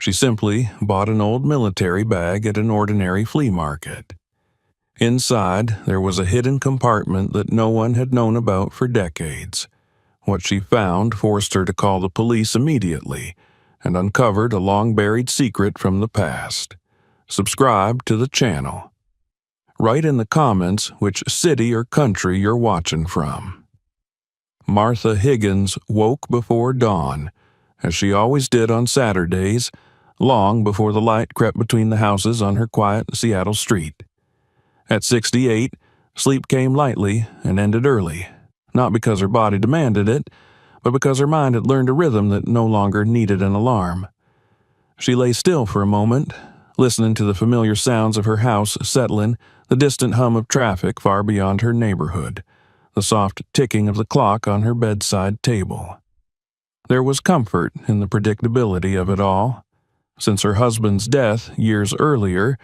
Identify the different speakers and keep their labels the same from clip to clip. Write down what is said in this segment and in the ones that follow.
Speaker 1: She simply bought an old military bag at an ordinary flea market. Inside, there was a hidden compartment that no one had known about for decades. What she found forced her to call the police immediately and uncovered a long-buried secret from the past. Subscribe to the channel. Write in the comments which city or country you're watching from. Martha Higgins woke before dawn, as she always did on Saturdays, long before the light crept between the houses on her quiet Seattle street. At 68, sleep came lightly and ended early, not because her body demanded it, but because her mind had learned a rhythm that no longer needed an alarm. She lay still for a moment, listening to the familiar sounds of her house settling, the distant hum of traffic far beyond her neighborhood, the soft ticking of the clock on her bedside table. There was comfort in the predictability of it all. Since her husband's death years earlier,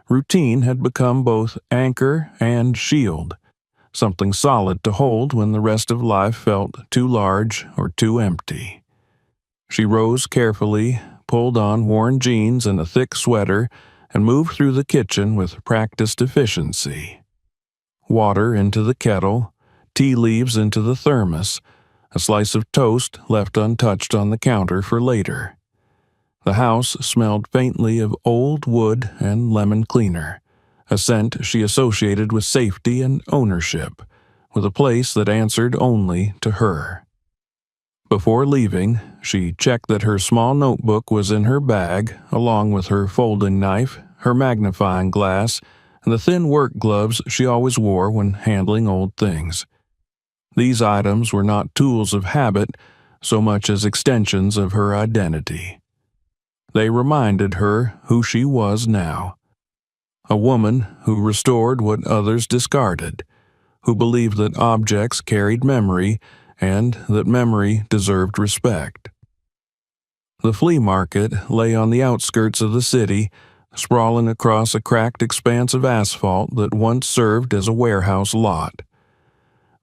Speaker 1: routine had become both anchor and shield, something solid to hold when the rest of life felt too large or too empty. She rose carefully, pulled on worn jeans and a thick sweater, and moved through the kitchen with practiced efficiency. Water into the kettle, tea leaves into the thermos, a slice of toast left untouched on the counter for later. The house smelled faintly of old wood and lemon cleaner, a scent she associated with safety and ownership, with a place that answered only to her. Before leaving, she checked that her small notebook was in her bag, along with her folding knife, her magnifying glass, and the thin work gloves she always wore when handling old things. These items were not tools of habit so much as extensions of her identity. They reminded her who she was now. A woman who restored what others discarded, who believed that objects carried memory and that memory deserved respect. The flea market lay on the outskirts of the city, sprawling across a cracked expanse of asphalt that once served as a warehouse lot.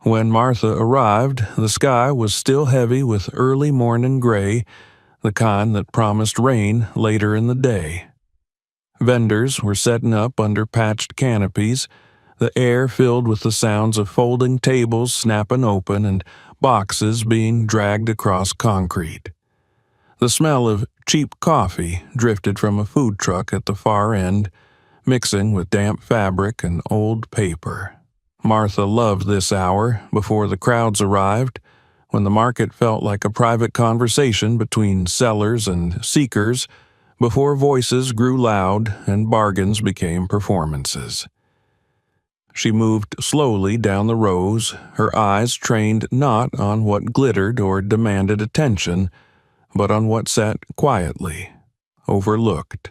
Speaker 1: When Martha arrived, the sky was still heavy with early morning gray, the kind that promised rain later in the day. Vendors were setting up under patched canopies, the air filled with the sounds of folding tables snapping open and boxes being dragged across concrete. The smell of cheap coffee drifted from a food truck at the far end, mixing with damp fabric and old paper. Martha loved this hour before the crowds arrived, when the market felt like a private conversation between sellers and seekers, before voices grew loud and bargains became performances. She moved slowly down the rows, her eyes trained not on what glittered or demanded attention, but on what sat quietly, overlooked.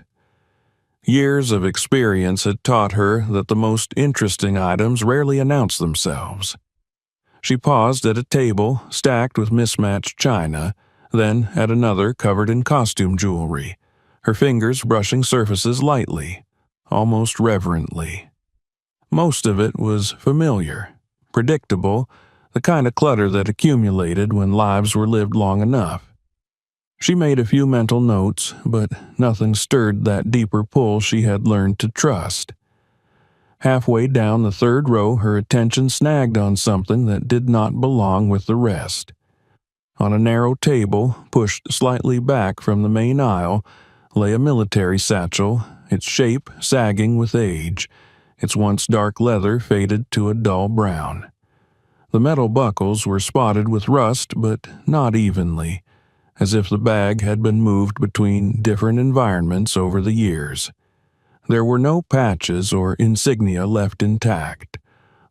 Speaker 1: Years of experience had taught her that the most interesting items rarely announce themselves. She paused at a table stacked with mismatched china, then at another covered in costume jewelry, her fingers brushing surfaces lightly, almost reverently. Most of it was familiar, predictable, the kind of clutter that accumulated when lives were lived long enough. She made a few mental notes, but nothing stirred that deeper pull she had learned to trust. Halfway down the third row, her attention snagged on something that did not belong with the rest. On a narrow table, pushed slightly back from the main aisle, lay a military satchel, its shape sagging with age, its once dark leather faded to a dull brown. The metal buckles were spotted with rust, but not evenly, as if the bag had been moved between different environments over the years. There were no patches or insignia left intact,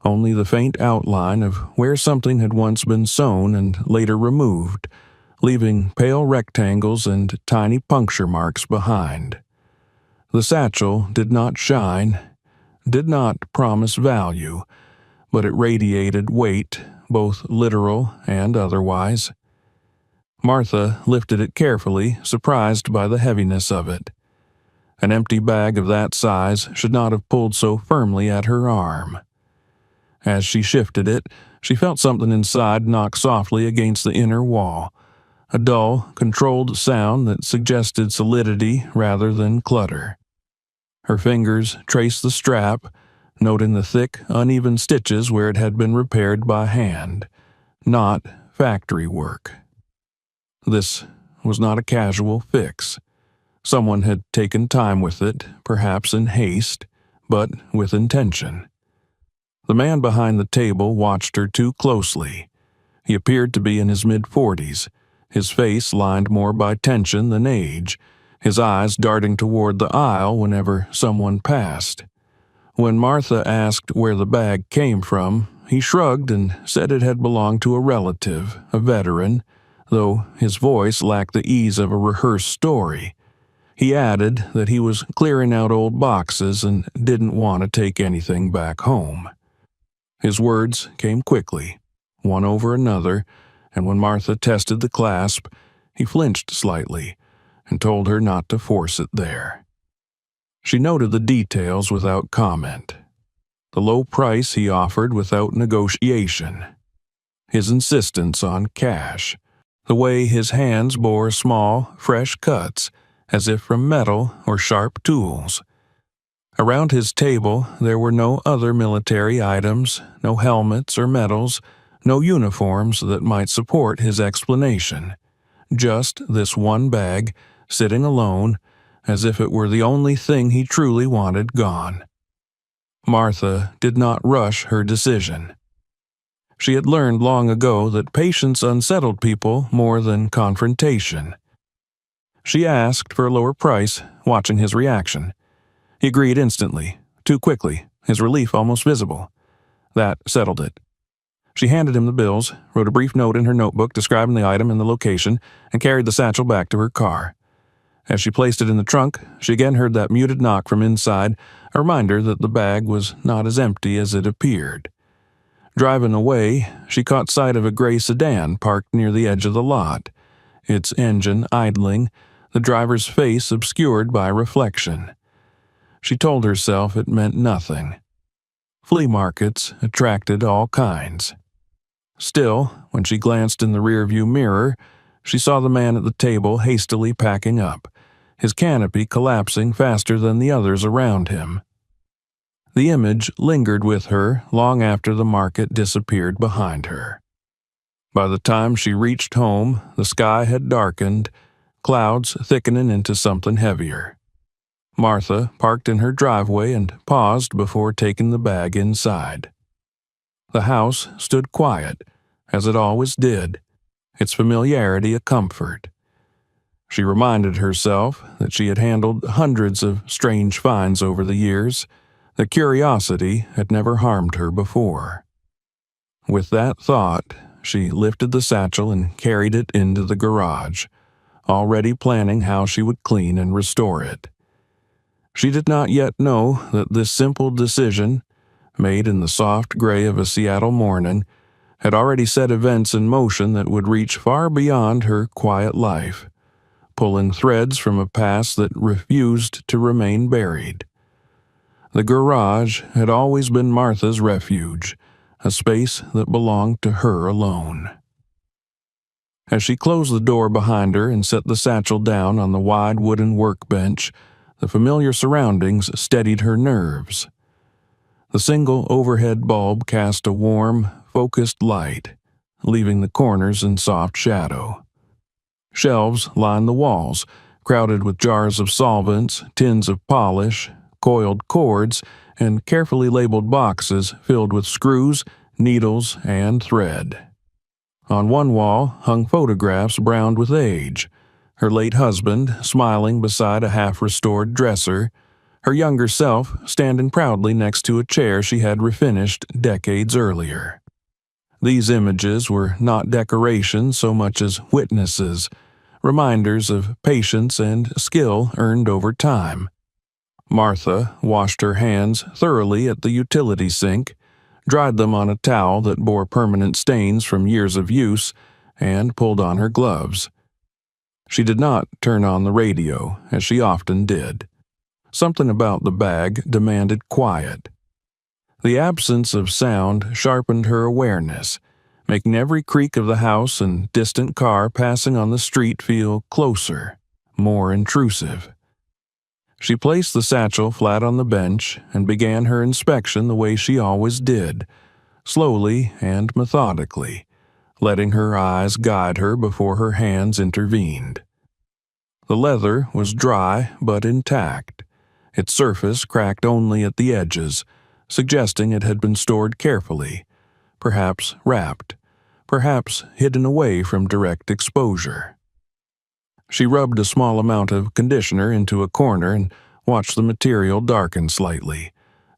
Speaker 1: only the faint outline of where something had once been sewn and later removed, leaving pale rectangles and tiny puncture marks behind. The satchel did not shine, did not promise value, but it radiated weight, both literal and otherwise. Martha lifted it carefully, surprised by the heaviness of it. An empty bag of that size should not have pulled so firmly at her arm. As she shifted it, she felt something inside knock softly against the inner wall, a dull, controlled sound that suggested solidity rather than clutter. Her fingers traced the strap, noting the thick, uneven stitches where it had been repaired by hand, not factory work. This was not a casual fix. Someone had taken time with it, perhaps in haste, but with intention. The man behind the table watched her too closely. He appeared to be in his mid-40s, his face lined more by tension than age, his eyes darting toward the aisle whenever someone passed. When Martha asked where the bag came from, he shrugged and said it had belonged to a relative, a veteran, though his voice lacked the ease of a rehearsed story. He added that he was clearing out old boxes and didn't want to take anything back home. His words came quickly, one over another, and when Martha tested the clasp, he flinched slightly and told her not to force it there. She noted the details without comment. The low price he offered without negotiation. His insistence on cash. The way his hands bore small, fresh cuts, as if from metal or sharp tools. Around his table there were no other military items, no helmets or medals, no uniforms that might support his explanation. Just this one bag, sitting alone, as if it were the only thing he truly wanted gone. Martha did not rush her decision. She had learned long ago that patience unsettled people more than confrontation. She asked for a lower price, watching his reaction. He agreed instantly, too quickly, his relief almost visible. That settled it. She handed him the bills, wrote a brief note in her notebook describing the item and the location, and carried the satchel back to her car. As she placed it in the trunk, she again heard that muted knock from inside, a reminder that the bag was not as empty as it appeared. Driving away, she caught sight of a gray sedan parked near the edge of the lot, its engine idling, the driver's face obscured by reflection. She told herself it meant nothing. Flea markets attracted all kinds. Still, when she glanced in the rearview mirror, she saw the man at the table hastily packing up, his canopy collapsing faster than the others around him. The image lingered with her long after the market disappeared behind her. By the time she reached home, the sky had darkened, clouds thickening into something heavier. Martha parked in her driveway and paused before taking the bag inside. The house stood quiet, as it always did, its familiarity a comfort. She reminded herself that she had handled hundreds of strange finds over the years, that curiosity had never harmed her before. With that thought, she lifted the satchel and carried it into the garage, already planning how she would clean and restore it. She did not yet know that this simple decision, made in the soft gray of a Seattle morning, had already set events in motion that would reach far beyond her quiet life, pulling threads from a past that refused to remain buried. The garage had always been Martha's refuge, a space that belonged to her alone. As she closed the door behind her and set the satchel down on the wide wooden workbench, the familiar surroundings steadied her nerves. The single overhead bulb cast a warm, focused light, leaving the corners in soft shadow. Shelves lined the walls, crowded with jars of solvents, tins of polish, coiled cords, and carefully labeled boxes filled with screws, needles, and thread. On one wall hung photographs browned with age, her late husband smiling beside a half-restored dresser, her younger self standing proudly next to a chair she had refinished decades earlier. These images were not decorations so much as witnesses, reminders of patience and skill earned over time. Martha washed her hands thoroughly at the utility sink, dried them on a towel that bore permanent stains from years of use, and pulled on her gloves. She did not turn on the radio, as she often did. Something about the bag demanded quiet. The absence of sound sharpened her awareness, making every creak of the house and distant car passing on the street feel closer, more intrusive. She placed the satchel flat on the bench and began her inspection the way she always did, slowly and methodically, letting her eyes guide her before her hands intervened. The leather was dry but intact, its surface cracked only at the edges, suggesting it had been stored carefully, perhaps wrapped, perhaps hidden away from direct exposure. She rubbed a small amount of conditioner into a corner and watched the material darken slightly,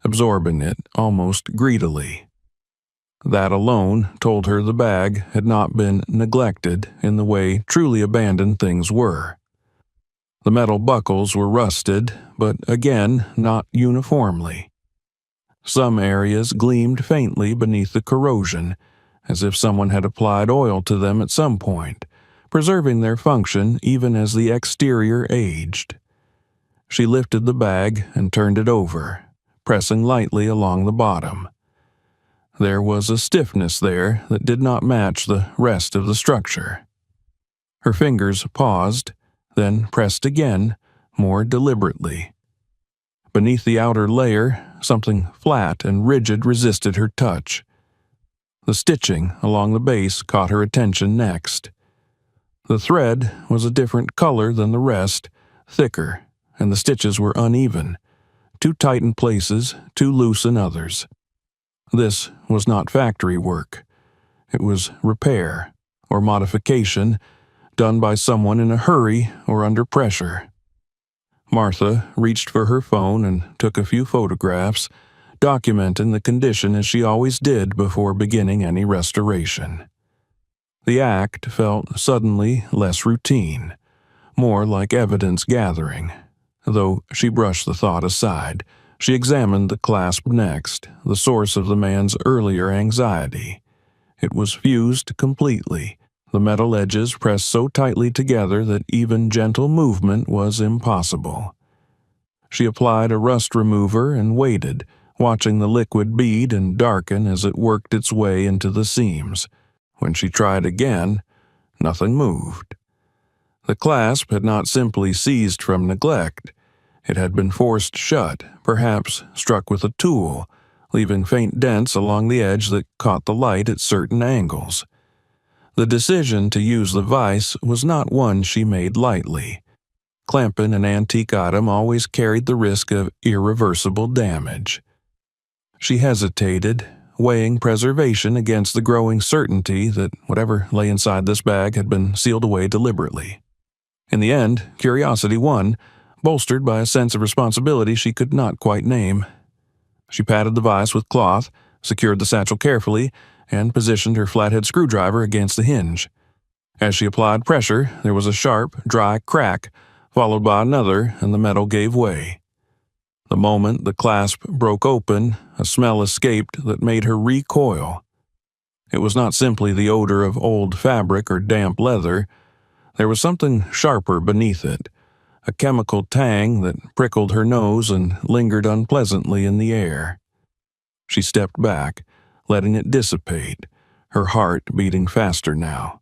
Speaker 1: absorbing it almost greedily. That alone told her the bag had not been neglected in the way truly abandoned things were. The metal buckles were rusted, but again not uniformly. Some areas gleamed faintly beneath the corrosion, as if someone had applied oil to them at some point, preserving their function even as the exterior aged. She lifted the bag and turned it over, pressing lightly along the bottom. There was a stiffness there that did not match the rest of the structure. Her fingers paused, then pressed again, more deliberately. Beneath the outer layer, something flat and rigid resisted her touch. The stitching along the base caught her attention next. The thread was a different color than the rest, thicker, and the stitches were uneven, too tight in places, too loose in others. This was not factory work. It was repair, or modification, done by someone in a hurry or under pressure. Martha reached for her phone and took a few photographs, documenting the condition as she always did before beginning any restoration. The act felt suddenly less routine, more like evidence gathering. Though she brushed the thought aside, she examined the clasp next, the source of the man's earlier anxiety. It was fused completely, the metal edges pressed so tightly together that even gentle movement was impossible. She applied a rust remover and waited, watching the liquid bead and darken as it worked its way into the seams. When she tried again, nothing moved. The clasp had not simply seized from neglect. It had been forced shut, perhaps struck with a tool, leaving faint dents along the edge that caught the light at certain angles. The decision to use the vise was not one she made lightly. Clamping an antique item always carried the risk of irreversible damage. She hesitated, weighing preservation against the growing certainty that whatever lay inside this bag had been sealed away deliberately. In the end, curiosity won, bolstered by a sense of responsibility she could not quite name. She patted the vise with cloth, secured the satchel carefully, and positioned her flathead screwdriver against the hinge. As she applied pressure, there was a sharp, dry crack, followed by another, and the metal gave way. The moment the clasp broke open, a smell escaped that made her recoil. It was not simply the odor of old fabric or damp leather. There was something sharper beneath it, a chemical tang that prickled her nose and lingered unpleasantly in the air. She stepped back, letting it dissipate, her heart beating faster now.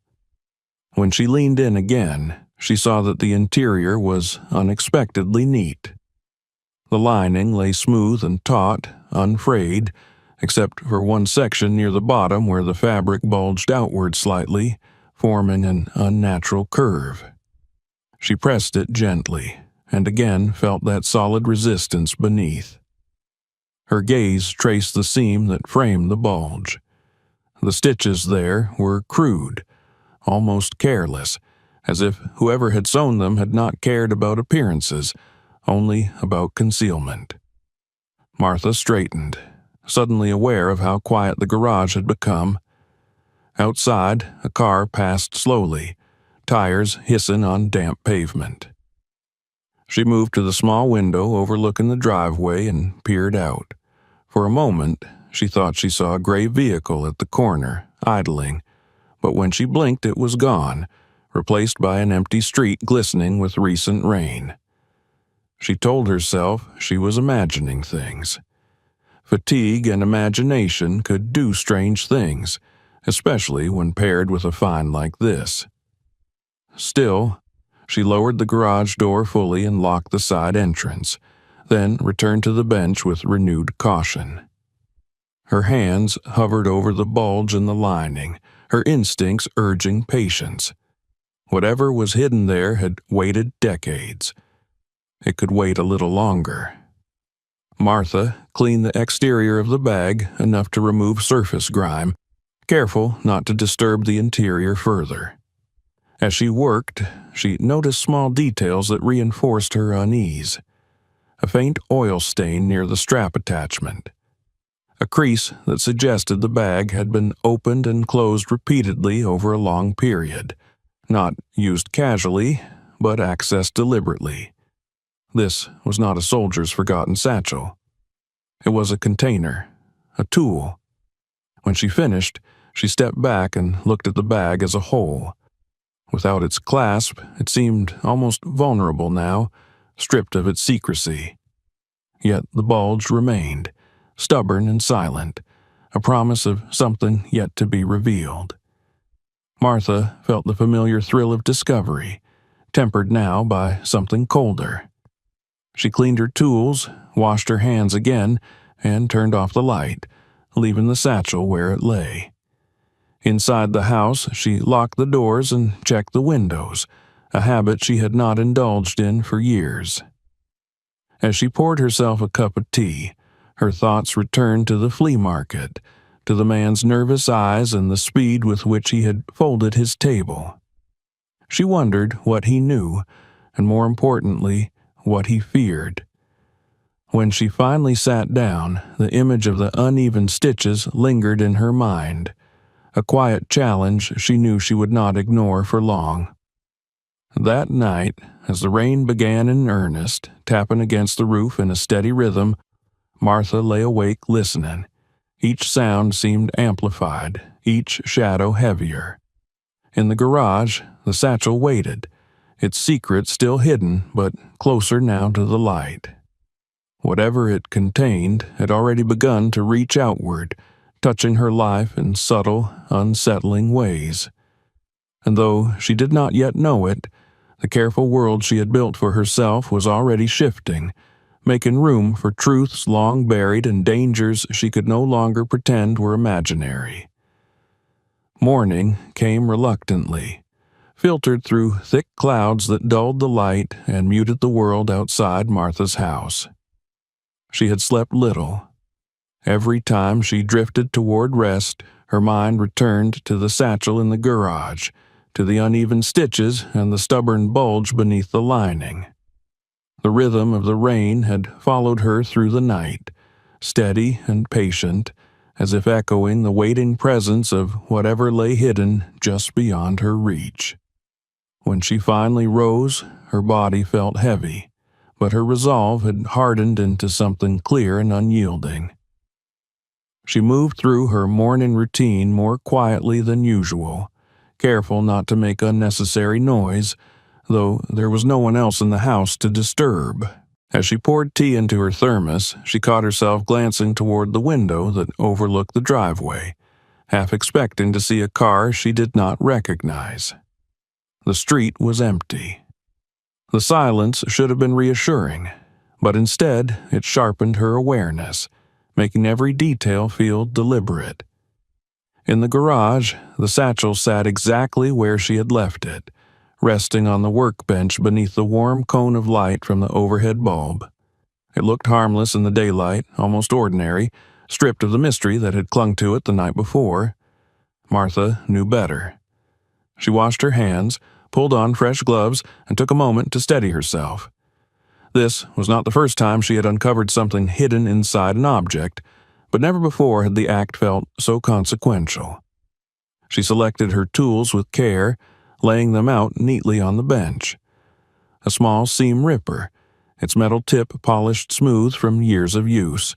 Speaker 1: When she leaned in again, she saw that the interior was unexpectedly neat. The lining lay smooth and taut, unfrayed, except for one section near the bottom where the fabric bulged outward slightly, forming an unnatural curve. She pressed it gently, and again felt that solid resistance beneath. Her gaze traced the seam that framed the bulge. The stitches there were crude, almost careless, as if whoever had sewn them had not cared about appearances, only about concealment. Martha straightened, suddenly aware of how quiet the garage had become. Outside, a car passed slowly, tires hissing on damp pavement. She moved to the small window overlooking the driveway and peered out. For a moment, she thought she saw a gray vehicle at the corner, idling, but when she blinked it was gone, replaced by an empty street glistening with recent rain. She told herself she was imagining things. Fatigue and imagination could do strange things, especially when paired with a find like this. Still, she lowered the garage door fully and locked the side entrance, then returned to the bench with renewed caution. Her hands hovered over the bulge in the lining, her instincts urging patience. Whatever was hidden there had waited decades. It could wait a little longer. Martha cleaned the exterior of the bag enough to remove surface grime, careful not to disturb the interior further. As she worked, she noticed small details that reinforced her unease. A faint oil stain near the strap attachment. A crease that suggested the bag had been opened and closed repeatedly over a long period, not used casually, but accessed deliberately. This was not a soldier's forgotten satchel. It was a container, a tool. When she finished, she stepped back and looked at the bag as a whole. Without its clasp, it seemed almost vulnerable now, stripped of its secrecy. Yet the bulge remained, stubborn and silent, a promise of something yet to be revealed. Martha felt the familiar thrill of discovery, tempered now by something colder. She cleaned her tools, washed her hands again, and turned off the light, leaving the satchel where it lay. Inside the house, she locked the doors and checked the windows, a habit she had not indulged in for years. As she poured herself a cup of tea, her thoughts returned to the flea market, to the man's nervous eyes and the speed with which he had folded his table. She wondered what he knew, and more importantly, what he feared. When she finally sat down, the image of the uneven stitches lingered in her mind, a quiet challenge she knew she would not ignore for long. That night, as the rain began in earnest, tapping against the roof in a steady rhythm, Martha lay awake listening. Each sound seemed amplified, each shadow heavier. In the garage, the satchel waited, its secret still hidden, but closer now to the light. Whatever it contained had already begun to reach outward, touching her life in subtle, unsettling ways. And though she did not yet know it, the careful world she had built for herself was already shifting, making room for truths long buried and dangers she could no longer pretend were imaginary. Morning came reluctantly, filtered through thick clouds that dulled the light and muted the world outside Martha's house. She had slept little. Every time she drifted toward rest, her mind returned to the satchel in the garage, to the uneven stitches and the stubborn bulge beneath the lining. The rhythm of the rain had followed her through the night, steady and patient, as if echoing the waiting presence of whatever lay hidden just beyond her reach. When she finally rose, her body felt heavy, but her resolve had hardened into something clear and unyielding. She moved through her morning routine more quietly than usual, careful not to make unnecessary noise, though there was no one else in the house to disturb. As she poured tea into her thermos, she caught herself glancing toward the window that overlooked the driveway, half expecting to see a car she did not recognize. The street was empty. The silence should have been reassuring, but instead it sharpened her awareness, making every detail feel deliberate. In the garage, the satchel sat exactly where she had left it, resting on the workbench beneath the warm cone of light from the overhead bulb. It looked harmless in the daylight, almost ordinary, stripped of the mystery that had clung to it the night before. Martha knew better. She washed her hands, pulled on fresh gloves, and took a moment to steady herself. This was not the first time she had uncovered something hidden inside an object, but never before had the act felt so consequential. She selected her tools with care, laying them out neatly on the bench. A small seam ripper, its metal tip polished smooth from years of use.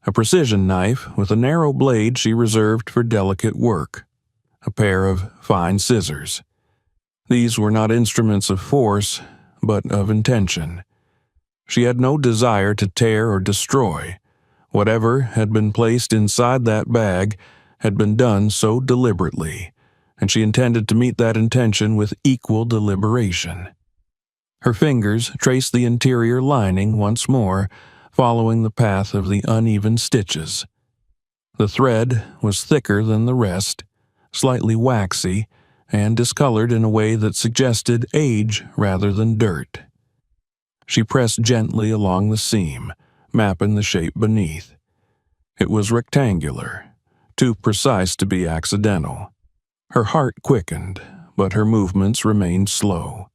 Speaker 1: A precision knife with a narrow blade she reserved for delicate work. A pair of fine scissors. These were not instruments of force, but of intention. She had no desire to tear or destroy. Whatever had been placed inside that bag had been done so deliberately, and she intended to meet that intention with equal deliberation. Her fingers traced the interior lining once more, following the path of the uneven stitches. The thread was thicker than the rest, slightly waxy, and discolored in a way that suggested age rather than dirt. She pressed gently along the seam, mapping the shape beneath. It was rectangular, too precise to be accidental. Her heart quickened, but her movements remained slow.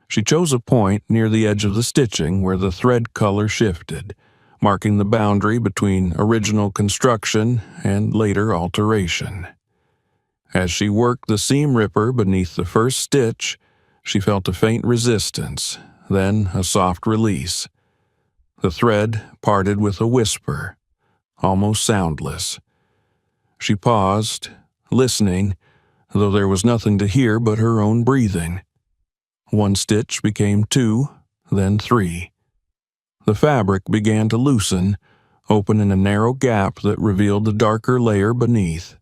Speaker 1: She chose a point near the edge of the stitching where the thread color shifted, marking the boundary between original construction and later alteration. As she worked the seam ripper beneath the first stitch, she felt a faint resistance, then a soft release. The thread parted with a whisper, almost soundless. She paused, listening, though there was nothing to hear but her own breathing. One stitch became two, then three. The fabric began to loosen, opening a narrow gap that revealed the darker layer beneath.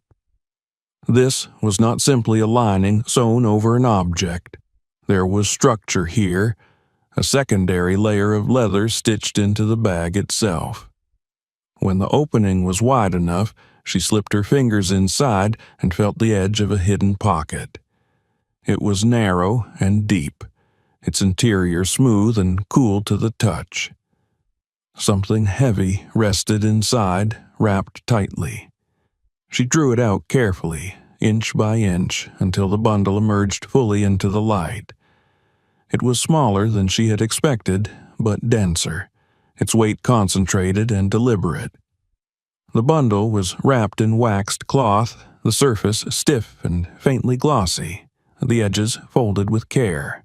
Speaker 1: This was not simply a lining sewn over an object. There was structure here, a secondary layer of leather stitched into the bag itself. When the opening was wide enough, she slipped her fingers inside and felt the edge of a hidden pocket. It was narrow and deep, its interior smooth and cool to the touch. Something heavy rested inside, wrapped tightly. She drew it out carefully, inch by inch, until the bundle emerged fully into the light. It was smaller than she had expected, but denser, its weight concentrated and deliberate. The bundle was wrapped in waxed cloth, the surface stiff and faintly glossy, the edges folded with care.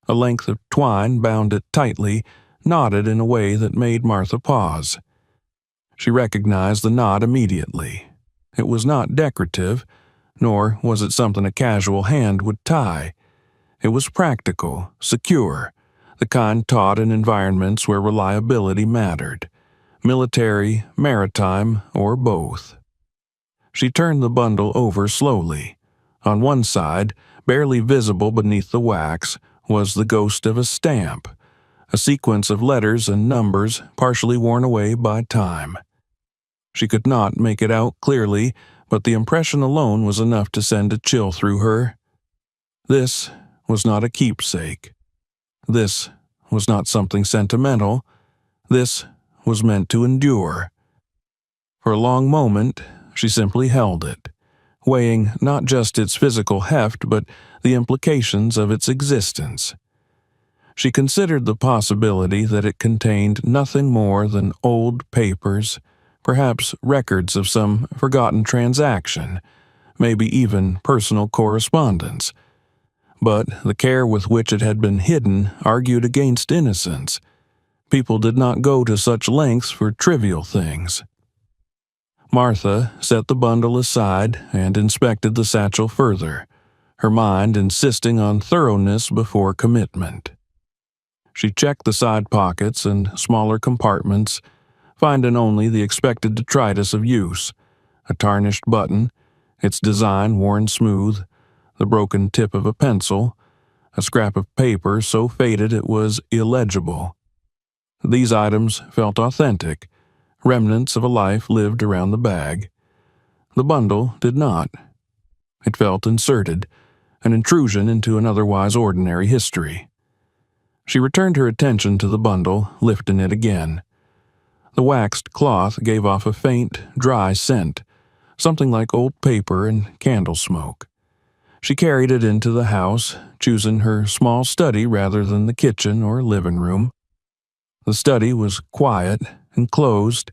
Speaker 1: A length of twine bound it tightly, knotted in a way that made Martha pause. She recognized the knot immediately. It was not decorative, nor was it something a casual hand would tie. It was practical, secure, the kind taught in environments where reliability mattered, military, maritime, or both. She turned the bundle over slowly. On one side, barely visible beneath the wax, was the ghost of a stamp, a sequence of letters and numbers partially worn away by time. She could not make it out clearly, but the impression alone was enough to send a chill through her. This was not a keepsake. This was not something sentimental. This was meant to endure. For a long moment, she simply held it, weighing not just its physical heft but the implications of its existence. She considered the possibility that it contained nothing more than old papers, perhaps records of some forgotten transaction, maybe even personal correspondence. But the care with which it had been hidden argued against innocence. People did not go to such lengths for trivial things. Martha set the bundle aside and inspected the satchel further, her mind insisting on thoroughness before commitment. She checked the side pockets and smaller compartments, finding only the expected detritus of use, a tarnished button, its design worn smooth, the broken tip of a pencil, a scrap of paper so faded it was illegible. These items felt authentic, remnants of a life lived around the bag. The bundle did not. It felt inserted, an intrusion into an otherwise ordinary history. She returned her attention to the bundle, lifting it again. The waxed cloth gave off a faint, dry scent, something like old paper and candle smoke. She carried it into the house, choosing her small study rather than the kitchen or living room. The study was quiet, enclosed,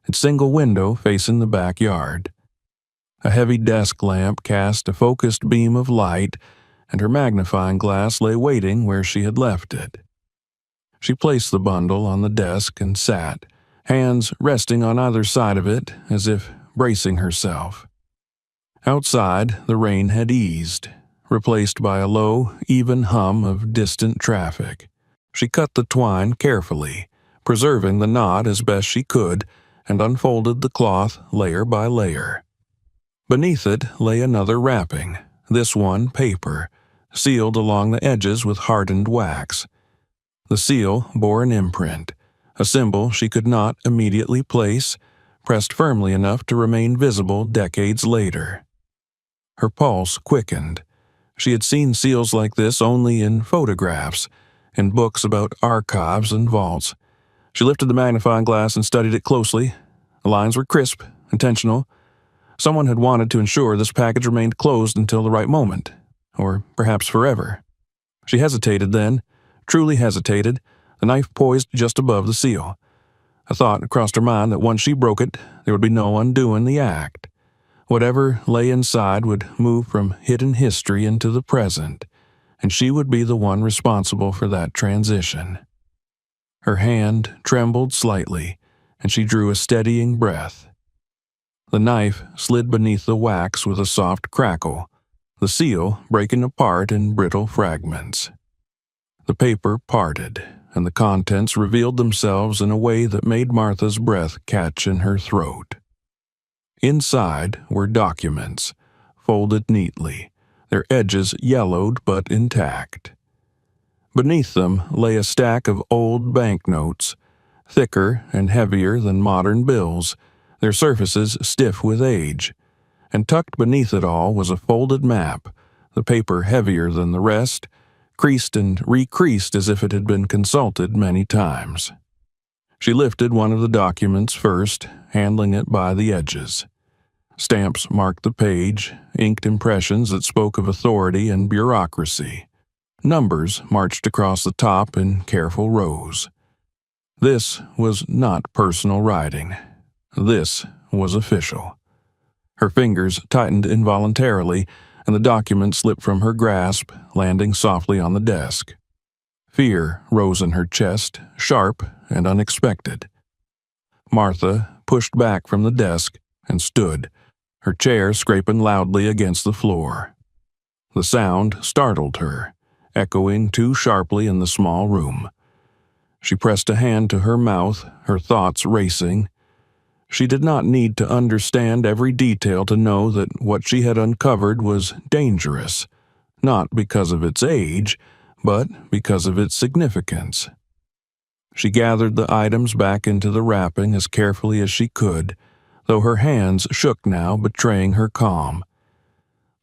Speaker 1: its single window facing the backyard. A heavy desk lamp cast a focused beam of light, and her magnifying glass lay waiting where she had left it. She placed the bundle on the desk and sat, hands resting on either side of it as if bracing herself. Outside, the rain had eased, replaced by a low, even hum of distant traffic. She cut the twine carefully, preserving the knot as best she could, and unfolded the cloth layer by layer. Beneath it lay another wrapping, this one paper, sealed along the edges with hardened wax. The seal bore an imprint, a symbol she could not immediately place, pressed firmly enough to remain visible decades later. Her pulse quickened. She had seen seals like this only in photographs, in books about archives and vaults. She lifted the magnifying glass and studied it closely. The lines were crisp, intentional. Someone had wanted to ensure this package remained closed until the right moment, or perhaps forever. She hesitated then, truly hesitated, the knife poised just above the seal. A thought crossed her mind that once she broke it, there would be no undoing the act. Whatever lay inside would move from hidden history into the present, and she would be the one responsible for that transition. Her hand trembled slightly, and she drew a steadying breath. The knife slid beneath the wax with a soft crackle, the seal breaking apart in brittle fragments. The paper parted, and the contents revealed themselves in a way that made Martha's breath catch in her throat. Inside were documents, folded neatly, their edges yellowed but intact. Beneath them lay a stack of old banknotes, thicker and heavier than modern bills, their surfaces stiff with age, and tucked beneath it all was a folded map, the paper heavier than the rest, creased and recreased as if it had been consulted many times. She lifted one of the documents first, handling it by the edges. Stamps marked the page, inked impressions that spoke of authority and bureaucracy. Numbers marched across the top in careful rows. This was not personal writing. This was official. Her fingers tightened involuntarily, and the document slipped from her grasp, landing softly on the desk. Fear rose in her chest, sharp and unexpected. Martha pushed back from the desk and stood, her chair scraping loudly against the floor. The sound startled her, echoing too sharply in the small room. She pressed a hand to her mouth, her thoughts racing. She did not need to understand every detail to know that what she had uncovered was dangerous, not because of its age, but because of its significance. She gathered the items back into the wrapping as carefully as she could, though her hands shook now, betraying her calm.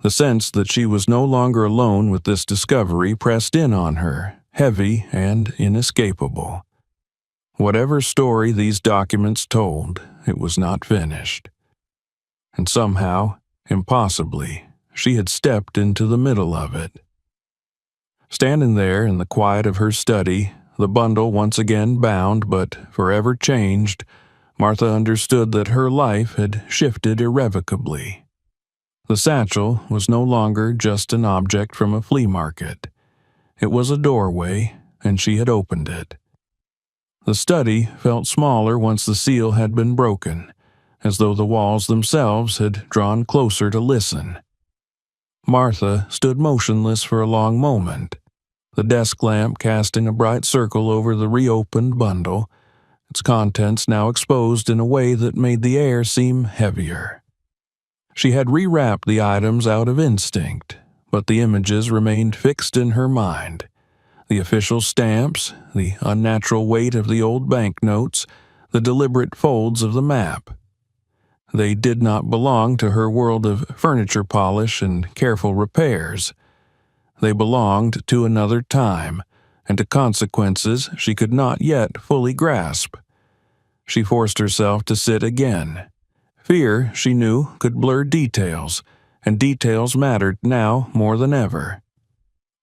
Speaker 1: The sense that she was no longer alone with this discovery pressed in on her, heavy and inescapable. Whatever story these documents told, it was not finished. And somehow, impossibly, she had stepped into the middle of it. Standing there in the quiet of her study, the bundle once again bound but forever changed, Martha understood that her life had shifted irrevocably. The satchel was no longer just an object from a flea market. It was a doorway, and she had opened it. The study felt smaller once the seal had been broken, as though the walls themselves had drawn closer to listen. Martha stood motionless for a long moment, the desk lamp casting a bright circle over the reopened bundle, its contents now exposed in a way that made the air seem heavier. She had rewrapped the items out of instinct, but the images remained fixed in her mind. The official stamps, the unnatural weight of the old banknotes, the deliberate folds of the map. They did not belong to her world of furniture polish and careful repairs. They belonged to another time, and to consequences she could not yet fully grasp. She forced herself to sit again. Fear, she knew, could blur details, and details mattered now more than ever.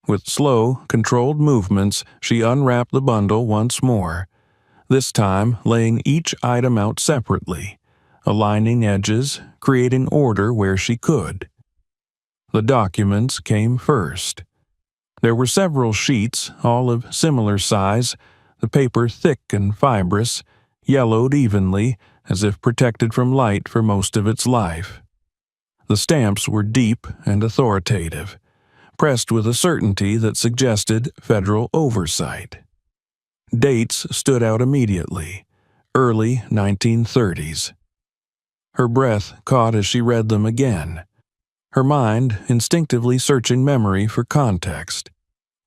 Speaker 1: With slow, controlled movements, she unwrapped the bundle once more, this time laying each item out separately, aligning edges, creating order where she could. The documents came first. There were several sheets, all of similar size, the paper thick and fibrous, yellowed evenly, as if protected from light for most of its life. The stamps were deep and authoritative, pressed with a certainty that suggested federal oversight. Dates stood out immediately, early 1930s. Her breath caught as she read them again, her mind instinctively searching memory for context.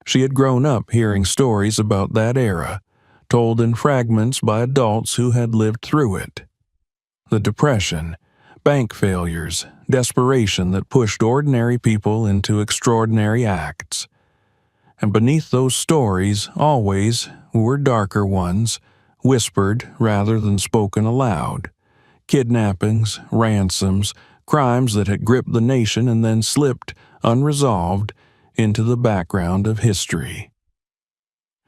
Speaker 1: She had grown up hearing stories about that era, told in fragments by adults who had lived through it. The Depression, bank failures, desperation that pushed ordinary people into extraordinary acts. And beneath those stories, always, were darker ones, whispered rather than spoken aloud. Kidnappings, ransoms, crimes that had gripped the nation and then slipped, unresolved, into the background of history.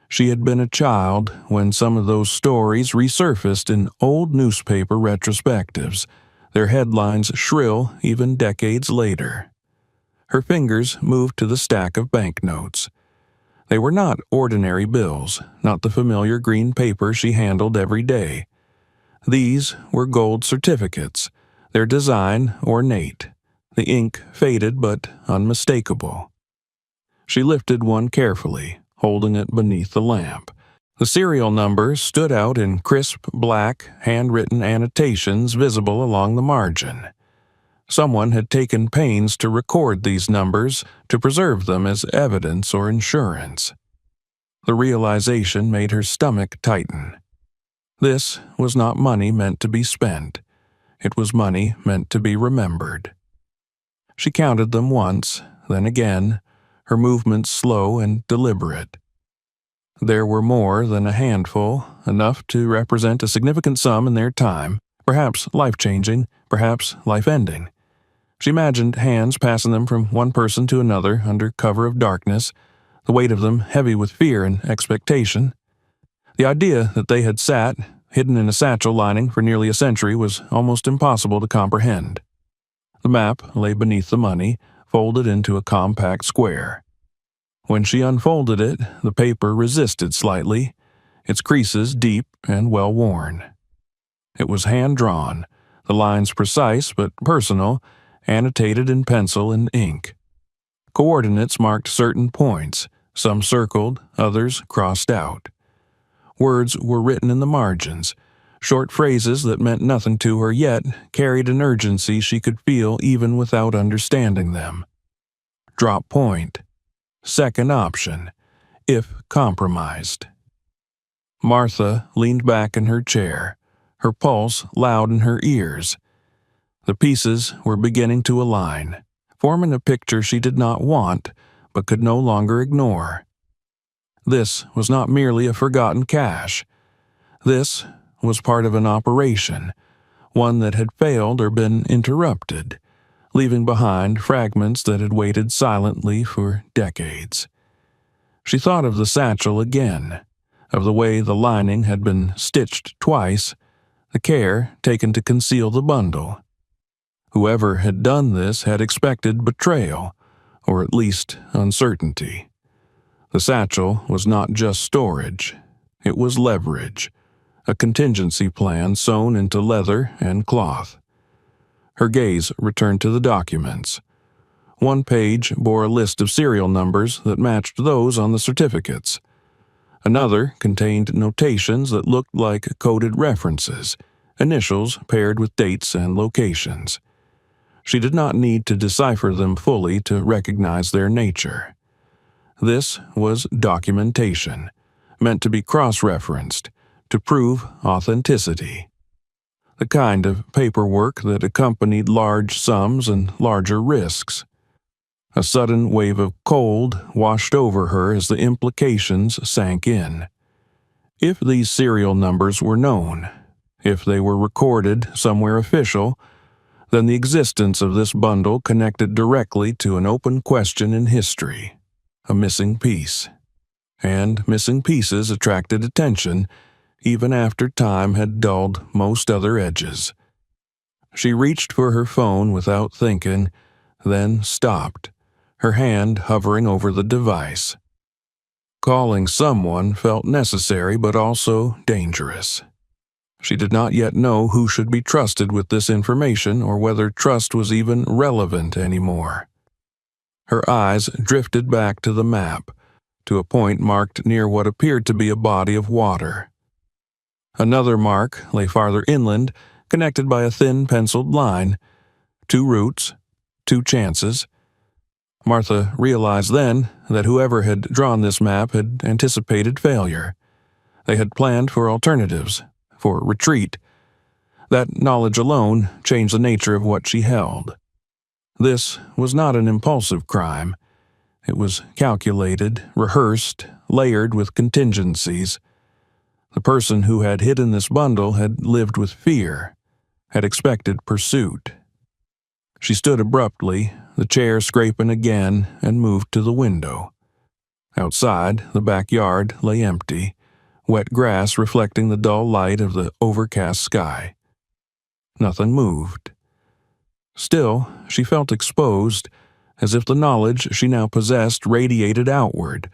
Speaker 1: She had been a child when some of those stories resurfaced in old newspaper retrospectives, their headlines shrill even decades later. Her fingers moved to the stack of banknotes. They were not ordinary bills, not the familiar green paper she handled every day. These were gold certificates, their design ornate, the ink faded but unmistakable. She lifted one carefully, holding it beneath the lamp. The serial numbers stood out in crisp, black, handwritten annotations visible along the margin. Someone had taken pains to record these numbers, to preserve them as evidence or insurance. The realization made her stomach tighten. This was not money meant to be spent. It was money meant to be remembered. She counted them once, then again, her movements slow and deliberate. There were more than a handful, enough to represent a significant sum in their time, perhaps life-changing, perhaps life-ending. She imagined hands passing them from one person to another under cover of darkness, the weight of them heavy with fear and expectation. The idea that they had sat, hidden in a satchel lining for nearly a century, was almost impossible to comprehend. The map lay beneath the money, folded into a compact square. When she unfolded it, the paper resisted slightly, its creases deep and well worn. It was hand-drawn, the lines precise but personal, annotated in pencil and ink. Coordinates marked certain points, some circled, others crossed out. Words were written in the margins, short phrases that meant nothing to her yet carried an urgency she could feel even without understanding them. Drop point. Second option, if compromised. Martha leaned back in her chair, her pulse loud in her ears. The pieces were beginning to align, forming a picture she did not want, but could no longer ignore. This was not merely a forgotten cache. This was part of an operation, one that had failed or been interrupted, leaving behind fragments that had waited silently for decades. She thought of the satchel again, of the way the lining had been stitched twice, the care taken to conceal the bundle. Whoever had done this had expected betrayal, or at least uncertainty. The satchel was not just storage, it was leverage, a contingency plan sewn into leather and cloth. Her gaze returned to the documents. One page bore a list of serial numbers that matched those on the certificates. Another contained notations that looked like coded references, initials paired with dates and locations. She did not need to decipher them fully to recognize their nature. This was documentation, meant to be cross-referenced, to prove authenticity. The kind of paperwork that accompanied large sums and larger risks. A sudden wave of cold washed over her as the implications sank in. If these serial numbers were known, if they were recorded somewhere official, then the existence of this bundle connected directly to an open question in history, a missing piece. And missing pieces attracted attention, even after time had dulled most other edges. She reached for her phone without thinking, then stopped, her hand hovering over the device. Calling someone felt necessary but also dangerous. She did not yet know who should be trusted with this information or whether trust was even relevant anymore. Her eyes drifted back to the map, to a point marked near what appeared to be a body of water. Another mark lay farther inland, connected by a thin penciled line. 2 routes, 2 chances. Martha realized then that whoever had drawn this map had anticipated failure. They had planned for alternatives, for retreat. That knowledge alone changed the nature of what she held. This was not an impulsive crime. It was calculated, rehearsed, layered with contingencies. The person who had hidden this bundle had lived with fear, had expected pursuit. She stood abruptly, the chair scraping again, and moved to the window. Outside, the backyard lay empty, wet grass reflecting the dull light of the overcast sky. Nothing moved. Still, she felt exposed, as if the knowledge she now possessed radiated outward,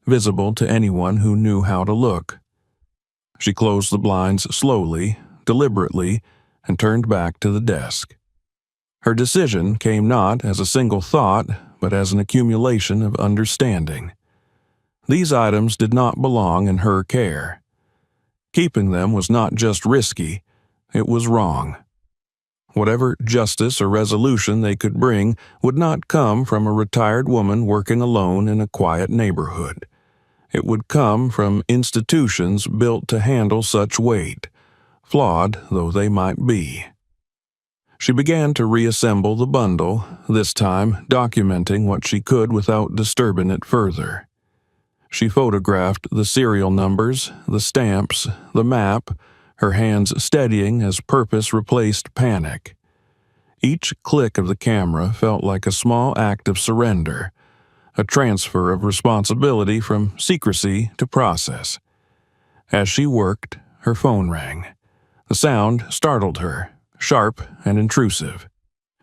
Speaker 1: visible to anyone who knew how to look. She closed the blinds slowly, deliberately, and turned back to the desk. Her decision came not as a single thought, but as an accumulation of understanding. These items did not belong in her care. Keeping them was not just risky, it was wrong. Whatever justice or resolution they could bring would not come from a retired woman working alone in a quiet neighborhood. It would come from institutions built to handle such weight, flawed though they might be. She began to reassemble the bundle, this time documenting what she could without disturbing it further. She photographed the serial numbers, the stamps, the map, her hands steadying as purpose replaced panic. Each click of the camera felt like a small act of surrender, a transfer of responsibility from secrecy to process. As she worked, her phone rang. The sound startled her, sharp and intrusive.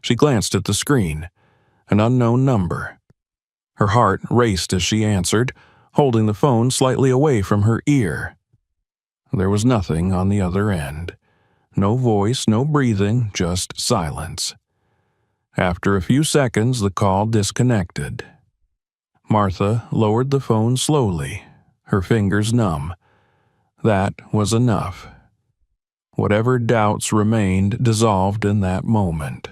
Speaker 1: She glanced at the screen. An unknown number. Her heart raced as she answered, holding the phone slightly away from her ear. There was nothing on the other end. No voice, no breathing, just silence. After a few seconds, the call disconnected. Martha lowered the phone slowly, her fingers numb. That was enough. Whatever doubts remained dissolved in that moment.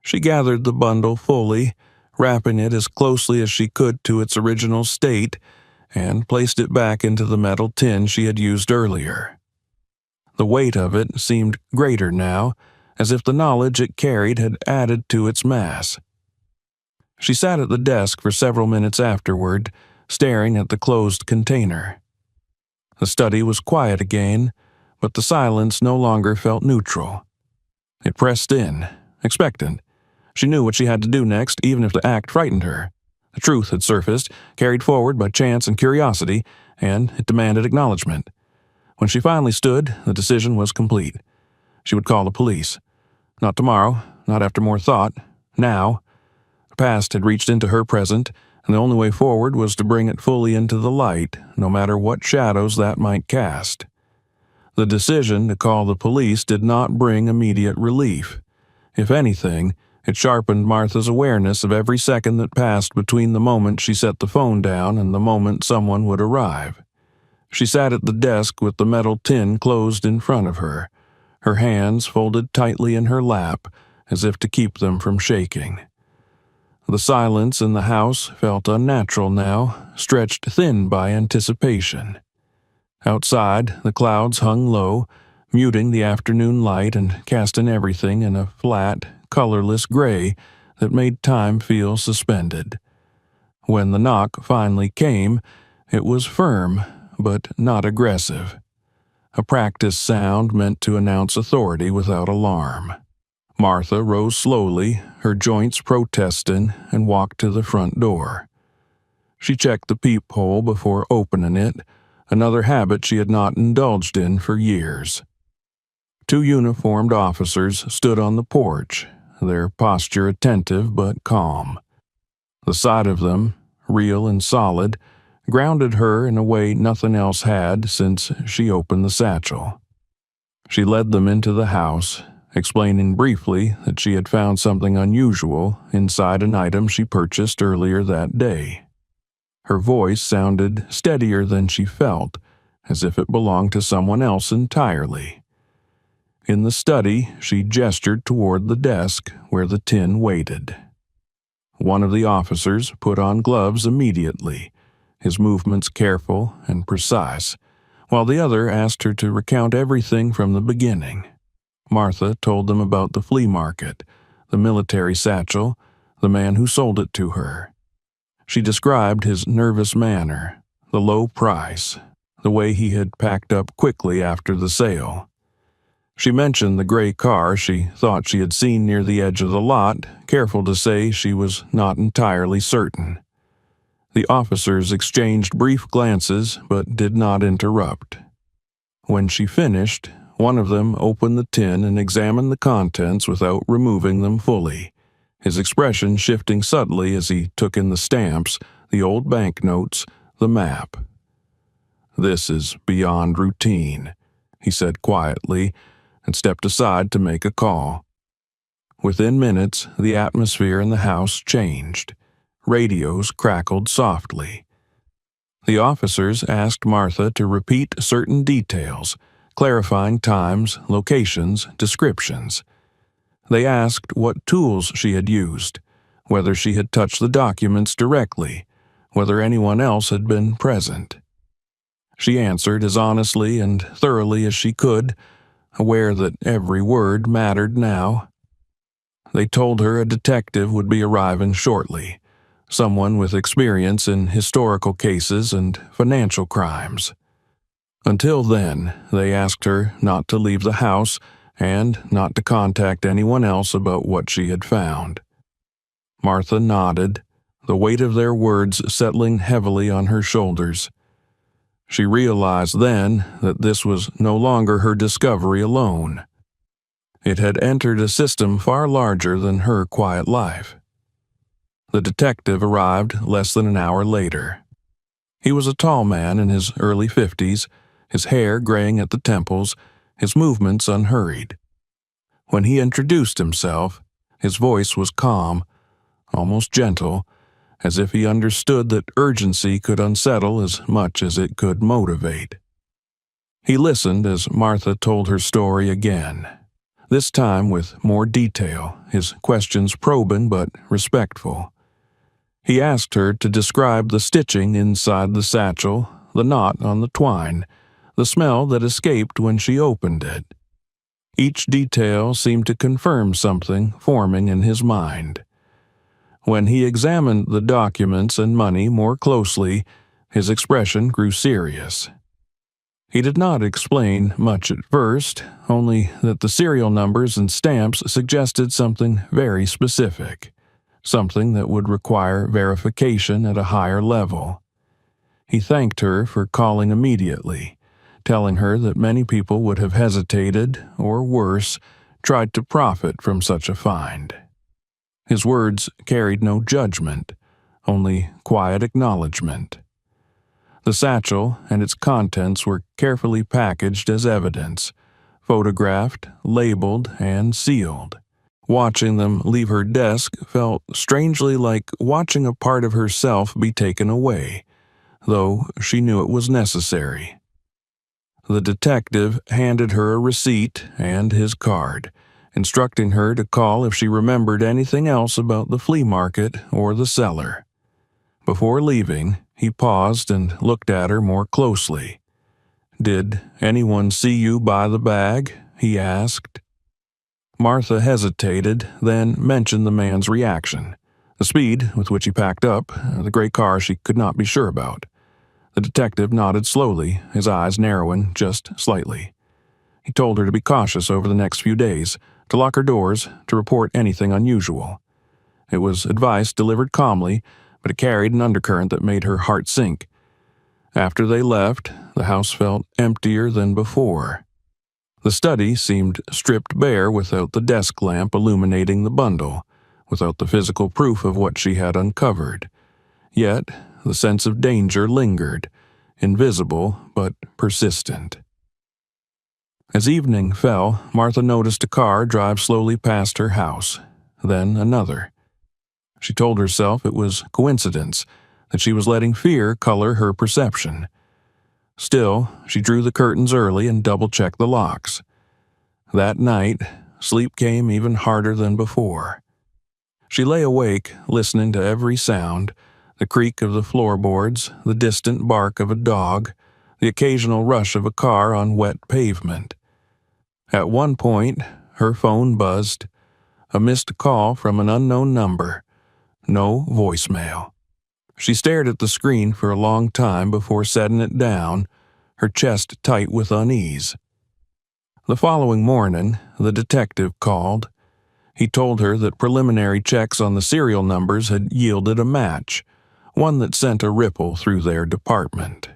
Speaker 1: She gathered the bundle fully, wrapping it as closely as she could to its original state, and placed it back into the metal tin she had used earlier. The weight of it seemed greater now, as if the knowledge it carried had added to its mass. She sat at the desk for several minutes afterward, staring at the closed container. The study was quiet again, but the silence no longer felt neutral. It pressed in, expectant. She knew what she had to do next, even if the act frightened her. The truth had surfaced, carried forward by chance and curiosity, and it demanded acknowledgement. When she finally stood, the decision was complete. She would call the police. Not tomorrow, not after more thought, now. The past had reached into her present, and the only way forward was to bring it fully into the light, no matter what shadows that might cast. The decision to call the police did not bring immediate relief. If anything, it sharpened Martha's awareness of every second that passed between the moment she set the phone down and the moment someone would arrive. She sat at the desk with the metal tin closed in front of her hands folded tightly in her lap, as if to keep them from shaking. The silence in the house felt unnatural now, stretched thin by anticipation. Outside, the clouds hung low, muting the afternoon light and casting everything in a flat, colorless gray that made time feel suspended. When the knock finally came, it was firm, but not aggressive. A practice sound meant to announce authority without alarm. Martha rose slowly, her joints protesting, and walked to the front door. She checked the peephole before opening it, another habit she had not indulged in for years. 2 uniformed officers stood on the porch, their posture attentive but calm. The sight of them, real and solid, grounded her in a way nothing else had since she opened the satchel. She led them into the house, explaining briefly that she had found something unusual inside an item she purchased earlier that day. Her voice sounded steadier than she felt, as if it belonged to someone else entirely. In the study, she gestured toward the desk where the tin waited. One of the officers put on gloves immediately, his movements careful and precise, while the other asked her to recount everything from the beginning. Martha told them about the flea market, the military satchel, the man who sold it to her. She described his nervous manner, the low price, the way he had packed up quickly after the sale. She mentioned the gray car she thought she had seen near the edge of the lot, careful to say she was not entirely certain. The officers exchanged brief glances but did not interrupt. When she finished, one of them opened the tin and examined the contents without removing them fully, his expression shifting subtly as he took in the stamps, the old banknotes, the map. "This is beyond routine," he said quietly, and stepped aside to make a call. Within minutes, the atmosphere in the house changed. Radios crackled softly. The officers asked Martha to repeat certain details, clarifying times, locations, descriptions. They asked what tools she had used, whether she had touched the documents directly, whether anyone else had been present. She answered as honestly and thoroughly as she could, aware that every word mattered now. They told her a detective would be arriving shortly, someone with experience in historical cases and financial crimes. Until then, they asked her not to leave the house and not to contact anyone else about what she had found. Martha nodded, the weight of their words settling heavily on her shoulders. She realized then that this was no longer her discovery alone. It had entered a system far larger than her quiet life. The detective arrived less than an hour later. He was a tall man in his early 50s, his hair graying at the temples, his movements unhurried. When he introduced himself, his voice was calm, almost gentle, as if he understood that urgency could unsettle as much as it could motivate. He listened as Martha told her story again, this time with more detail, his questions probing but respectful. He asked her to describe the stitching inside the satchel, the knot on the twine, the smell that escaped when she opened it. Each detail seemed to confirm something forming in his mind. When he examined the documents and money more closely, his expression grew serious. He did not explain much at first, only that the serial numbers and stamps suggested something very specific, something that would require verification at a higher level. He thanked her for calling immediately, telling her that many people would have hesitated, or worse, tried to profit from such a find. His words carried no judgment, only quiet acknowledgment. The satchel and its contents were carefully packaged as evidence, photographed, labeled, and sealed. Watching them leave her desk felt strangely like watching a part of herself be taken away, though she knew it was necessary. The detective handed her a receipt and his card, instructing her to call if she remembered anything else about the flea market or the seller. Before leaving, he paused and looked at her more closely. "Did anyone see you buy the bag?" he asked. Martha hesitated, then mentioned the man's reaction, the speed with which he packed up, the gray car she could not be sure about. The detective nodded slowly, his eyes narrowing just slightly. He told her to be cautious over the next few days, to lock her doors, to report anything unusual. It was advice delivered calmly, but it carried an undercurrent that made her heart sink. After they left, the house felt emptier than before. The study seemed stripped bare without the desk lamp illuminating the bundle, without the physical proof of what she had uncovered. Yet, the sense of danger lingered, invisible but persistent. As evening fell, Martha noticed a car drive slowly past her house, then another. She told herself it was coincidence, that she was letting fear color her perception. Still, she drew the curtains early and double-checked the locks. That night, sleep came even harder than before. She lay awake, listening to every sound, the creak of the floorboards, the distant bark of a dog, the occasional rush of a car on wet pavement. At one point, her phone buzzed, a missed call from an unknown number, no voicemail. She stared at the screen for a long time before setting it down, her chest tight with unease. The following morning, the detective called. He told her that preliminary checks on the serial numbers had yielded a match, one that sent a ripple through their department.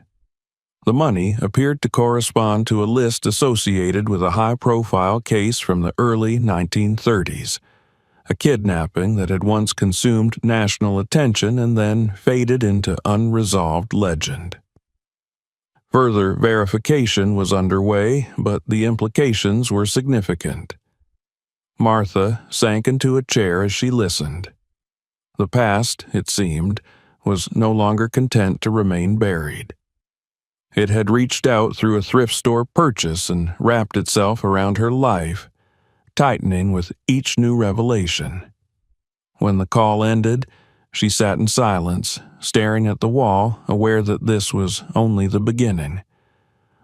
Speaker 1: The money appeared to correspond to a list associated with a high-profile case from the early 1930s, a kidnapping that had once consumed national attention and then faded into unresolved legend. Further verification was underway, but the implications were significant. Martha sank into a chair as she listened. The past, it seemed, was no longer content to remain buried. It had reached out through a thrift store purchase and wrapped itself around her life, tightening with each new revelation. When the call ended, she sat in silence, staring at the wall, aware that this was only the beginning.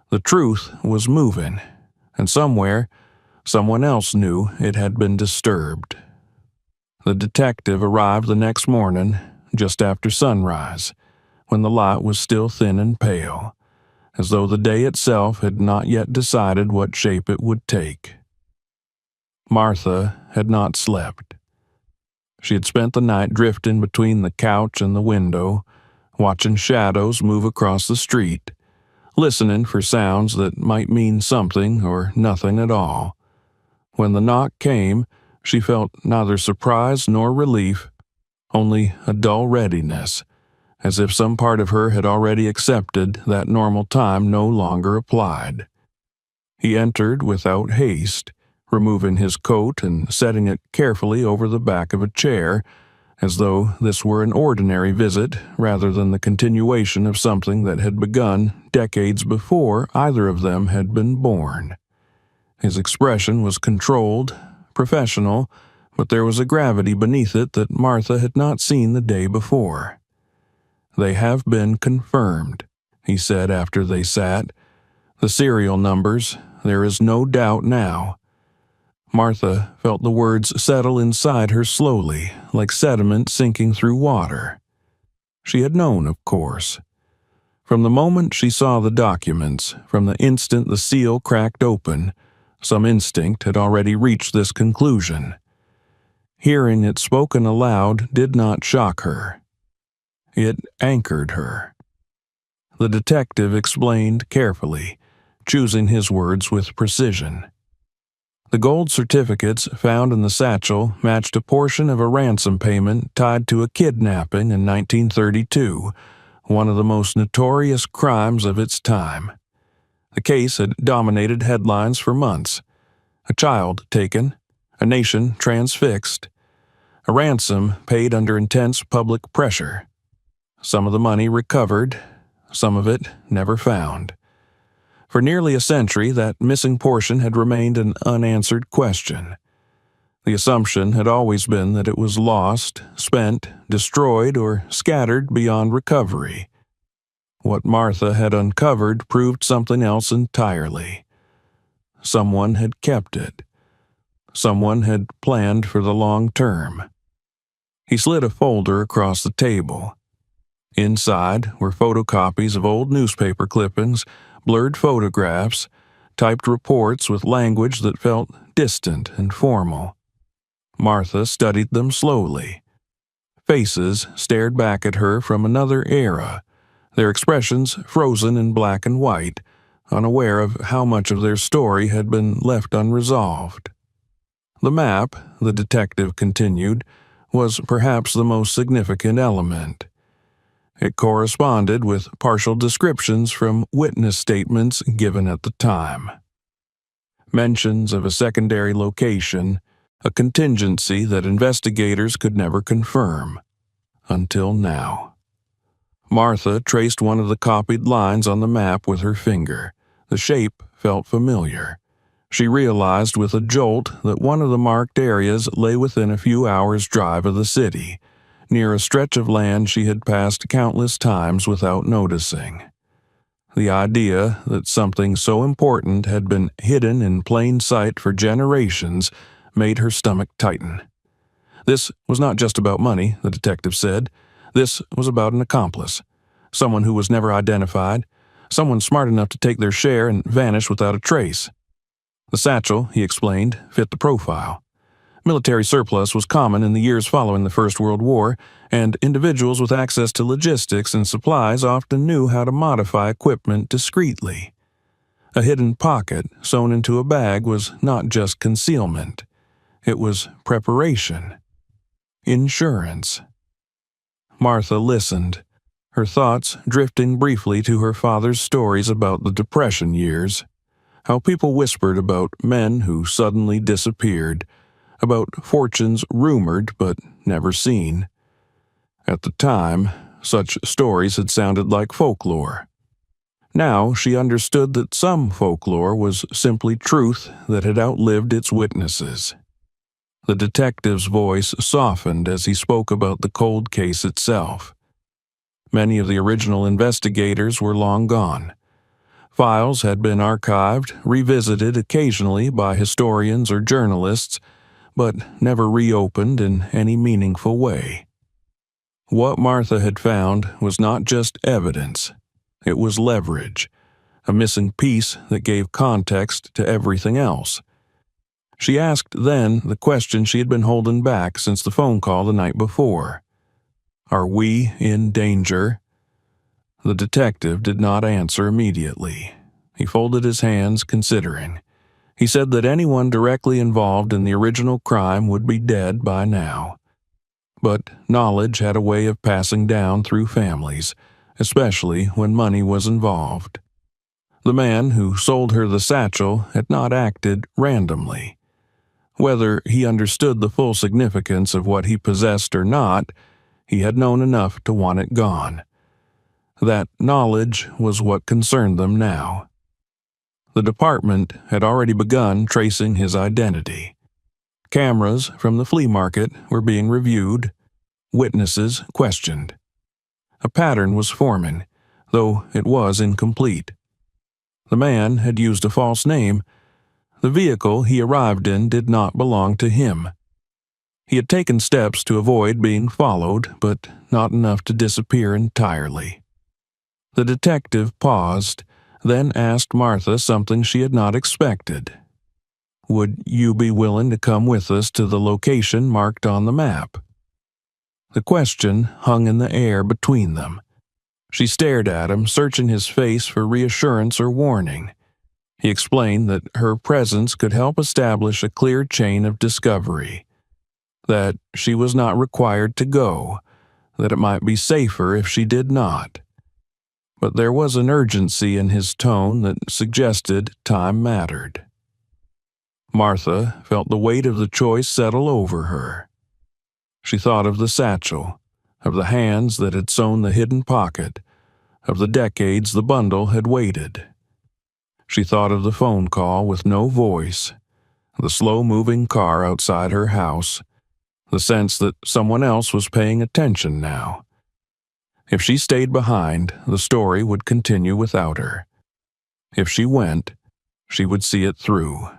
Speaker 1: The truth was moving, and somewhere, someone else knew it had been disturbed. The detective arrived the next morning, just after sunrise, when the light was still thin and pale, as though the day itself had not yet decided what shape it would take. Martha had not slept. She had spent the night drifting between the couch and the window, watching shadows move across the street, listening for sounds that might mean something or nothing at all. When the knock came, she felt neither surprise nor relief, only a dull readiness, as if some part of her had already accepted that normal time no longer applied. He entered without haste, removing his coat and setting it carefully over the back of a chair, as though this were an ordinary visit rather than the continuation of something that had begun decades before either of them had been born. His expression was controlled, professional, but there was a gravity beneath it that Martha had not seen the day before. "They have been confirmed," he said after they sat. "The serial numbers, there is no doubt now." Martha felt the words settle inside her slowly, like sediment sinking through water. She had known, of course. From the moment she saw the documents, from the instant the seal cracked open, some instinct had already reached this conclusion. Hearing it spoken aloud did not shock her. It anchored her. The detective explained carefully, choosing his words with precision. The gold certificates found in the satchel matched a portion of a ransom payment tied to a kidnapping in 1932, one of the most notorious crimes of its time. The case had dominated headlines for months. A child taken, a nation transfixed, a ransom paid under intense public pressure. Some of the money recovered, some of it never found. For nearly a century, that missing portion had remained an unanswered question. The assumption had always been that it was lost, spent, destroyed, or scattered beyond recovery. What Martha had uncovered proved something else entirely. Someone had kept it. Someone had planned for the long term. He slid a folder across the table. Inside were photocopies of old newspaper clippings, blurred photographs, typed reports with language that felt distant and formal. Martha studied them slowly. Faces stared back at her from another era, their expressions frozen in black and white, unaware of how much of their story had been left unresolved. The map, the detective continued, was perhaps the most significant element. It corresponded with partial descriptions from witness statements given at the time. Mentions of a secondary location, a contingency that investigators could never confirm, until now. Martha traced one of the copied lines on the map with her finger. The shape felt familiar. She realized with a jolt that one of the marked areas lay within a few hours' drive of the city, near a stretch of land she had passed countless times without noticing. The idea that something so important had been hidden in plain sight for generations made her stomach tighten. This was not just about money, the detective said. This was about an accomplice, someone who was never identified, someone smart enough to take their share and vanish without a trace. The satchel, he explained, fit the profile. Military surplus was common in the years following the First World War, and individuals with access to logistics and supplies often knew how to modify equipment discreetly. A hidden pocket sewn into a bag was not just concealment. It was preparation. Insurance. Martha listened, her thoughts drifting briefly to her father's stories about the Depression years, how people whispered about men who suddenly disappeared, about fortunes rumored but never seen. At the time, such stories had sounded like folklore. Now she understood that some folklore was simply truth that had outlived its witnesses. The detective's voice softened as he spoke about the cold case itself. Many of the original investigators were long gone. Files had been archived, revisited occasionally by historians or journalists, but never reopened in any meaningful way. What Martha had found was not just evidence, it was leverage, a missing piece that gave context to everything else. She asked then the question she had been holding back since the phone call the night before. Are we in danger? The detective did not answer immediately. He folded his hands, considering. He said that anyone directly involved in the original crime would be dead by now. But knowledge had a way of passing down through families, especially when money was involved. The man who sold her the satchel had not acted randomly. Whether he understood the full significance of what he possessed or not, he had known enough to want it gone. That knowledge was what concerned them now. The department had already begun tracing his identity. Cameras from the flea market were being reviewed, witnesses questioned. A pattern was forming, though it was incomplete. The man had used a false name. The vehicle he arrived in did not belong to him. He had taken steps to avoid being followed, but not enough to disappear entirely. The detective paused, then asked Martha something she had not expected. Would you be willing to come with us to the location marked on the map? The question hung in the air between them. She stared at him, searching his face for reassurance or warning. He explained that her presence could help establish a clear chain of discovery, that she was not required to go, that it might be safer if she did not. But there was an urgency in his tone that suggested time mattered. Martha felt the weight of the choice settle over her. She thought of the satchel, of the hands that had sewn the hidden pocket, of the decades the bundle had waited. She thought of the phone call with no voice, the slow-moving car outside her house, the sense that someone else was paying attention now. If she stayed behind, the story would continue without her. If she went, she would see it through.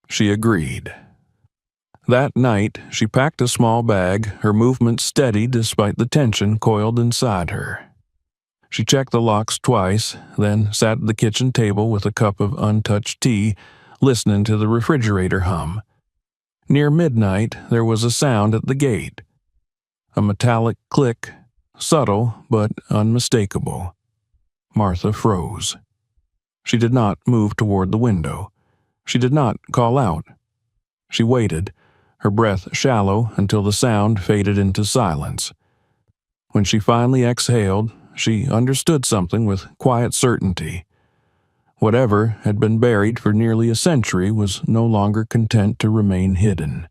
Speaker 1: She agreed. That night, she packed a small bag, her movements steady despite the tension coiled inside her. She checked the locks twice, then sat at the kitchen table with a cup of untouched tea, listening to the refrigerator hum. Near midnight, there was a sound at the gate. A metallic click, subtle but unmistakable. Martha froze. She did not move toward the window. She did not call out. She waited, her breath shallow until the sound faded into silence. When she finally exhaled, she understood something with quiet certainty. Whatever had been buried for nearly a century was no longer content to remain hidden.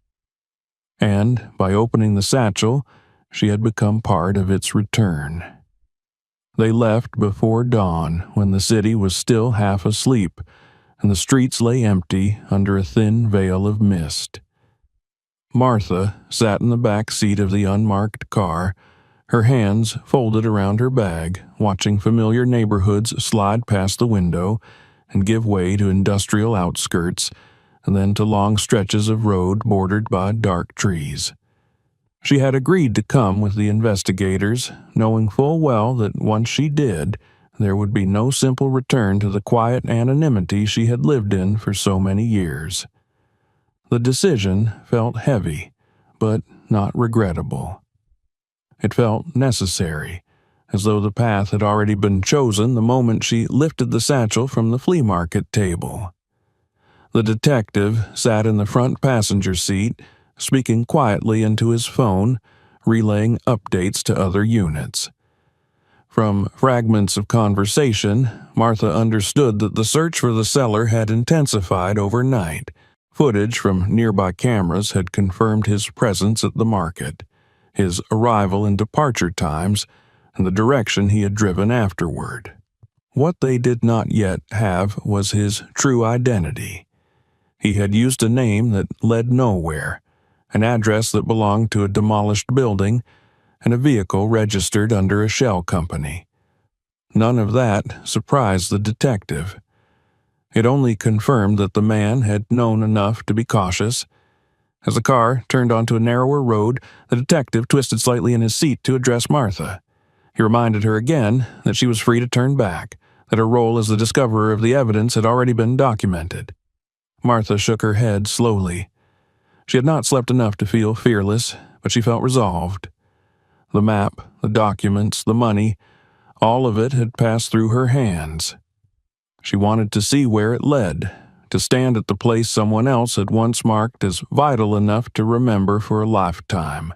Speaker 1: And, by opening the satchel, she had become part of its return. They left before dawn, when the city was still half asleep, and the streets lay empty under a thin veil of mist. Martha sat in the back seat of the unmarked car, her hands folded around her bag, watching familiar neighborhoods slide past the window and give way to industrial outskirts, and then to long stretches of road bordered by dark trees. She had agreed to come with the investigators, knowing full well that once she did, there would be no simple return to the quiet anonymity she had lived in for so many years. The decision felt heavy, but not regrettable. It felt necessary, as though the path had already been chosen the moment she lifted the satchel from the flea market table. The detective sat in the front passenger seat, speaking quietly into his phone, relaying updates to other units. From fragments of conversation, Martha understood that the search for the seller had intensified overnight. Footage from nearby cameras had confirmed his presence at the market, his arrival and departure times, and the direction he had driven afterward. What they did not yet have was his true identity. He had used a name that led nowhere, an address that belonged to a demolished building, and a vehicle registered under a shell company. None of that surprised the detective. It only confirmed that the man had known enough to be cautious. As the car turned onto a narrower road, the detective twisted slightly in his seat to address Martha. He reminded her again that she was free to turn back, that her role as the discoverer of the evidence had already been documented. Martha shook her head slowly. She had not slept enough to feel fearless, but she felt resolved. The map, the documents, the money, all of it had passed through her hands. She wanted to see where it led, to stand at the place someone else had once marked as vital enough to remember for a lifetime.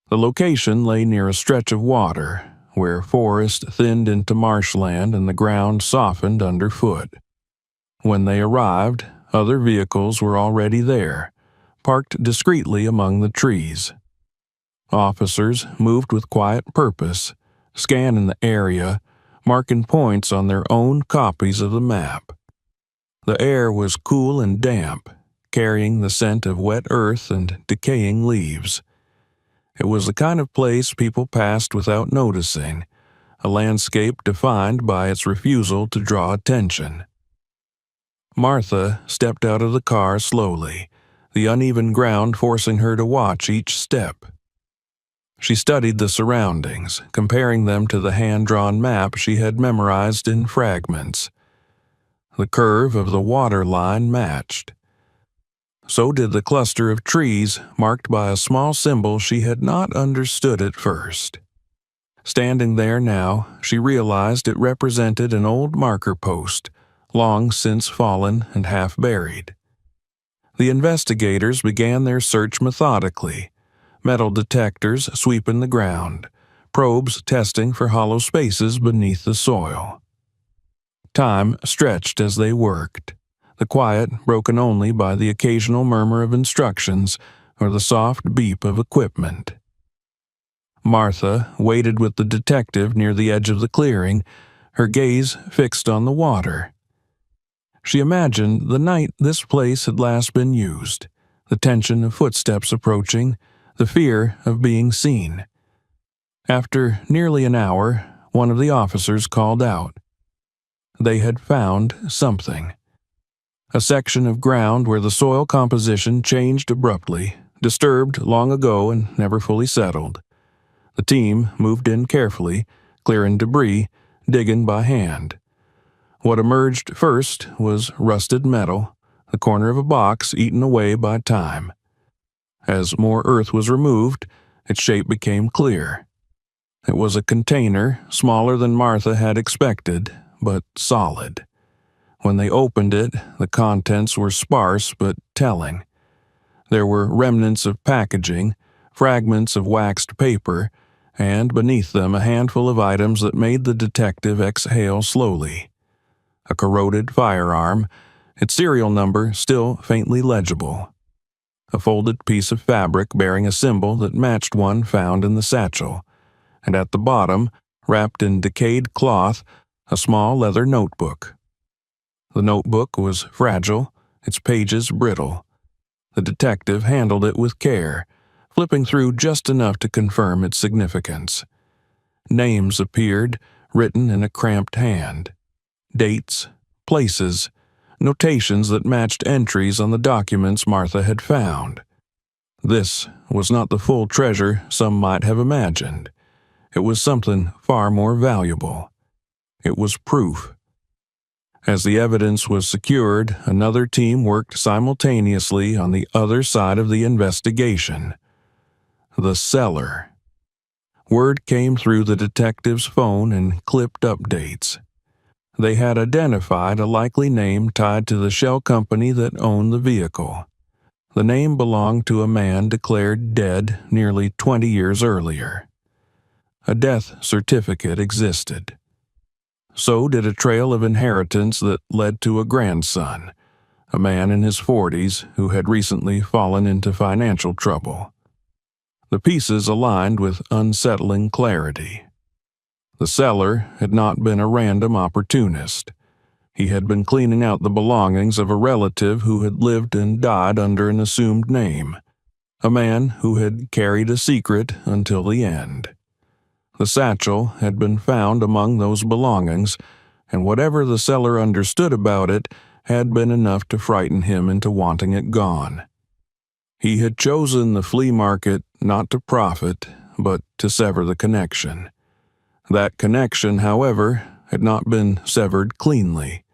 Speaker 1: The location lay near a stretch of water, where forest thinned into marshland and the ground softened underfoot. When they arrived, other vehicles were already there, parked discreetly among the trees. Officers moved with quiet purpose, scanning the area, marking points on their own copies of the map. The air was cool and damp, carrying the scent of wet earth and decaying leaves. It was the kind of place people passed without noticing, a landscape defined by its refusal to draw attention. Martha stepped out of the car slowly, the uneven ground forcing her to watch each step. She studied the surroundings, comparing them to the hand-drawn map she had memorized in fragments. The curve of the water line matched. So did the cluster of trees marked by a small symbol she had not understood at first. Standing there now, she realized it represented an old marker post, long since fallen and half buried. The investigators began their search methodically, metal detectors sweeping the ground, probes testing for hollow spaces beneath the soil. Time stretched as they worked, the quiet broken only by the occasional murmur of instructions or the soft beep of equipment. Martha waited with the detective near the edge of the clearing, her gaze fixed on the water. She imagined the night this place had last been used, the tension of footsteps approaching, the fear of being seen. After nearly an hour, one of the officers called out. They had found something. A section of ground where the soil composition changed abruptly, disturbed long ago and never fully settled. The team moved in carefully, clearing debris, digging by hand. What emerged first was rusted metal, the corner of a box eaten away by time. As more earth was removed, its shape became clear. It was a container, smaller than Martha had expected, but solid. When they opened it, the contents were sparse but telling. There were remnants of packaging, fragments of waxed paper, and beneath them a handful of items that made the detective exhale slowly. A corroded firearm, its serial number still faintly legible. A folded piece of fabric bearing a symbol that matched one found in the satchel, and at the bottom, wrapped in decayed cloth, a small leather notebook. The notebook was fragile, its pages brittle. The detective handled it with care, flipping through just enough to confirm its significance. Names appeared, written in a cramped hand. Dates, places, notations that matched entries on the documents Martha had found. This was not the full treasure some might have imagined. It was something far more valuable. It was proof. As the evidence was secured, another team worked simultaneously on the other side of the investigation. The cellar. Word came through the detective's phone in clipped updates. They had identified a likely name tied to the shell company that owned the vehicle. The name belonged to a man declared dead nearly 20 years earlier. A death certificate existed. So did a trail of inheritance that led to a grandson, a man in his 40s who had recently fallen into financial trouble. The pieces aligned with unsettling clarity. The seller had not been a random opportunist. He had been cleaning out the belongings of a relative who had lived and died under an assumed name, a man who had carried a secret until the end. The satchel had been found among those belongings, and whatever the seller understood about it had been enough to frighten him into wanting it gone. He had chosen the flea market not to profit, but to sever the connection. That connection, however, had not been severed cleanly.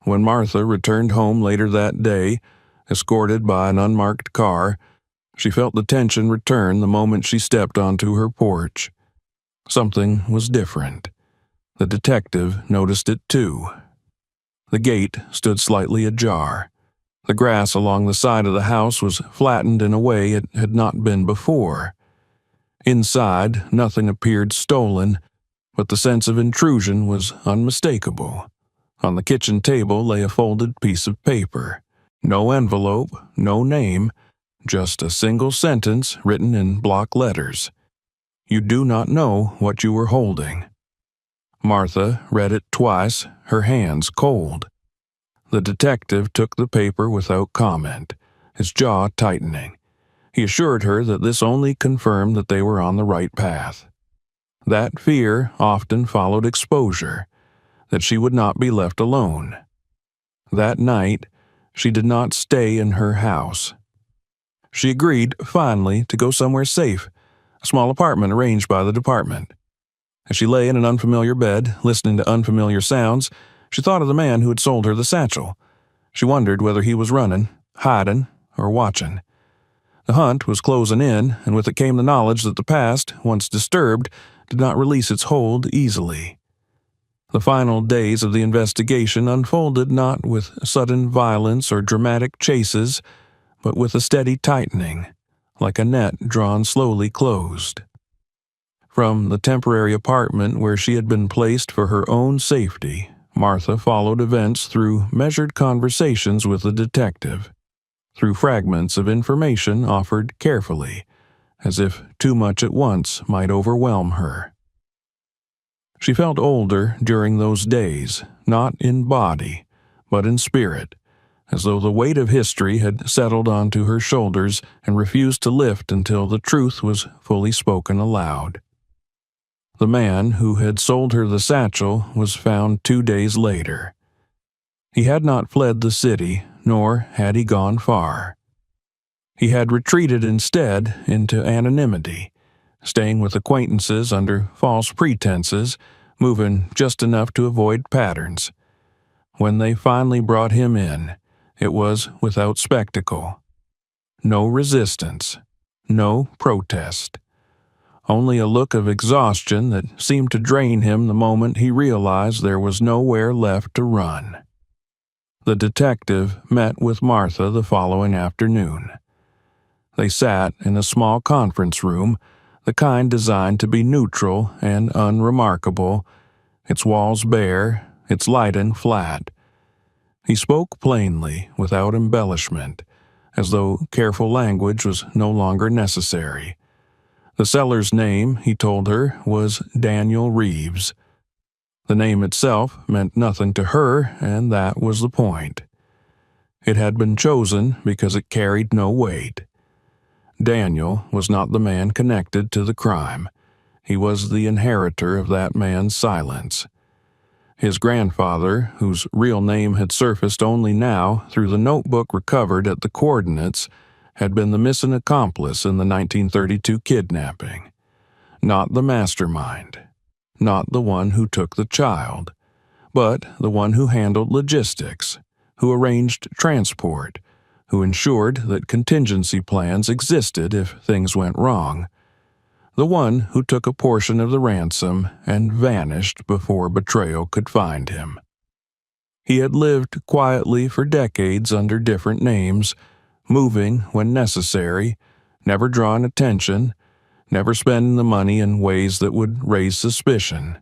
Speaker 1: When Martha returned home later that day, escorted by an unmarked car, she felt the tension return the moment she stepped onto her porch. Something was different. The detective noticed it too. The gate stood slightly ajar. The grass along the side of the house was flattened in a way it had not been before. Inside, nothing appeared stolen, but the sense of intrusion was unmistakable. On the kitchen table lay a folded piece of paper. No envelope, no name, just a single sentence written in block letters. You do not know what you were holding. Martha read it twice, her hands cold. The detective took the paper without comment, his jaw tightening. He assured her that this only confirmed that they were on the right path. That fear often followed exposure, that she would not be left alone. That night, she did not stay in her house. She agreed, finally, to go somewhere safe, a small apartment arranged by the department. As she lay in an unfamiliar bed, listening to unfamiliar sounds, she thought of the man who had sold her the satchel. She wondered whether he was running, hiding, or watching. The hunt was closing in, and with it came the knowledge that the past, once disturbed, did not release its hold easily. The final days of the investigation unfolded not with sudden violence or dramatic chases, but with a steady tightening, like a net drawn slowly closed. From the temporary apartment where she had been placed for her own safety, Martha followed events through measured conversations with the detective, through fragments of information offered carefully, as if too much at once might overwhelm her. She felt older during those days, not in body, but in spirit, as though the weight of history had settled onto her shoulders and refused to lift until the truth was fully spoken aloud. The man who had sold her the satchel was found 2 days later. He had not fled the city, nor had he gone far. He had retreated instead into anonymity, staying with acquaintances under false pretenses, moving just enough to avoid patterns. When they finally brought him in, it was without spectacle. No resistance, no protest. Only a look of exhaustion that seemed to drain him the moment he realized there was nowhere left to run. The detective met with Martha the following afternoon. They sat in a small conference room, the kind designed to be neutral and unremarkable, its walls bare, its lighting flat. He spoke plainly, without embellishment, as though careful language was no longer necessary. The seller's name, he told her, was Daniel Reeves. The name itself meant nothing to her, and that was the point. It had been chosen because it carried no weight. Daniel was not the man connected to the crime. He was the inheritor of that man's silence. His grandfather, whose real name had surfaced only now through the notebook recovered at the coordinates, had been the missing accomplice in the 1932 kidnapping. Not the mastermind. Not the one who took the child, but the one who handled logistics, who arranged transport, who ensured that contingency plans existed if things went wrong. The one who took a portion of the ransom and vanished before betrayal could find him. He had lived quietly for decades under different names, moving when necessary, never drawing attention, never spending the money in ways that would raise suspicion.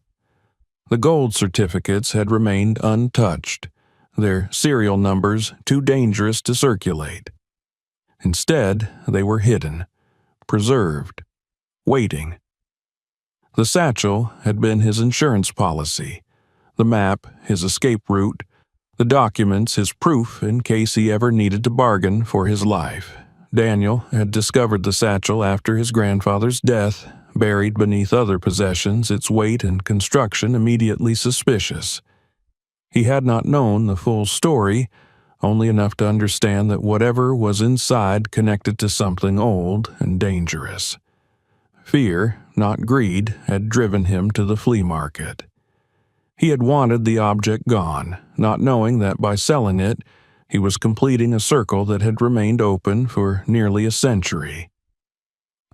Speaker 1: The gold certificates had remained untouched, their serial numbers too dangerous to circulate. Instead, they were hidden, preserved, waiting. The satchel had been his insurance policy, the map his escape route, the documents his proof in case he ever needed to bargain for his life. Daniel had discovered the satchel after his grandfather's death, buried beneath other possessions, its weight and construction immediately suspicious. He had not known the full story, only enough to understand that whatever was inside connected to something old and dangerous. Fear, not greed, had driven him to the flea market. He had wanted the object gone, not knowing that by selling it, he was completing a circle that had remained open for nearly a century.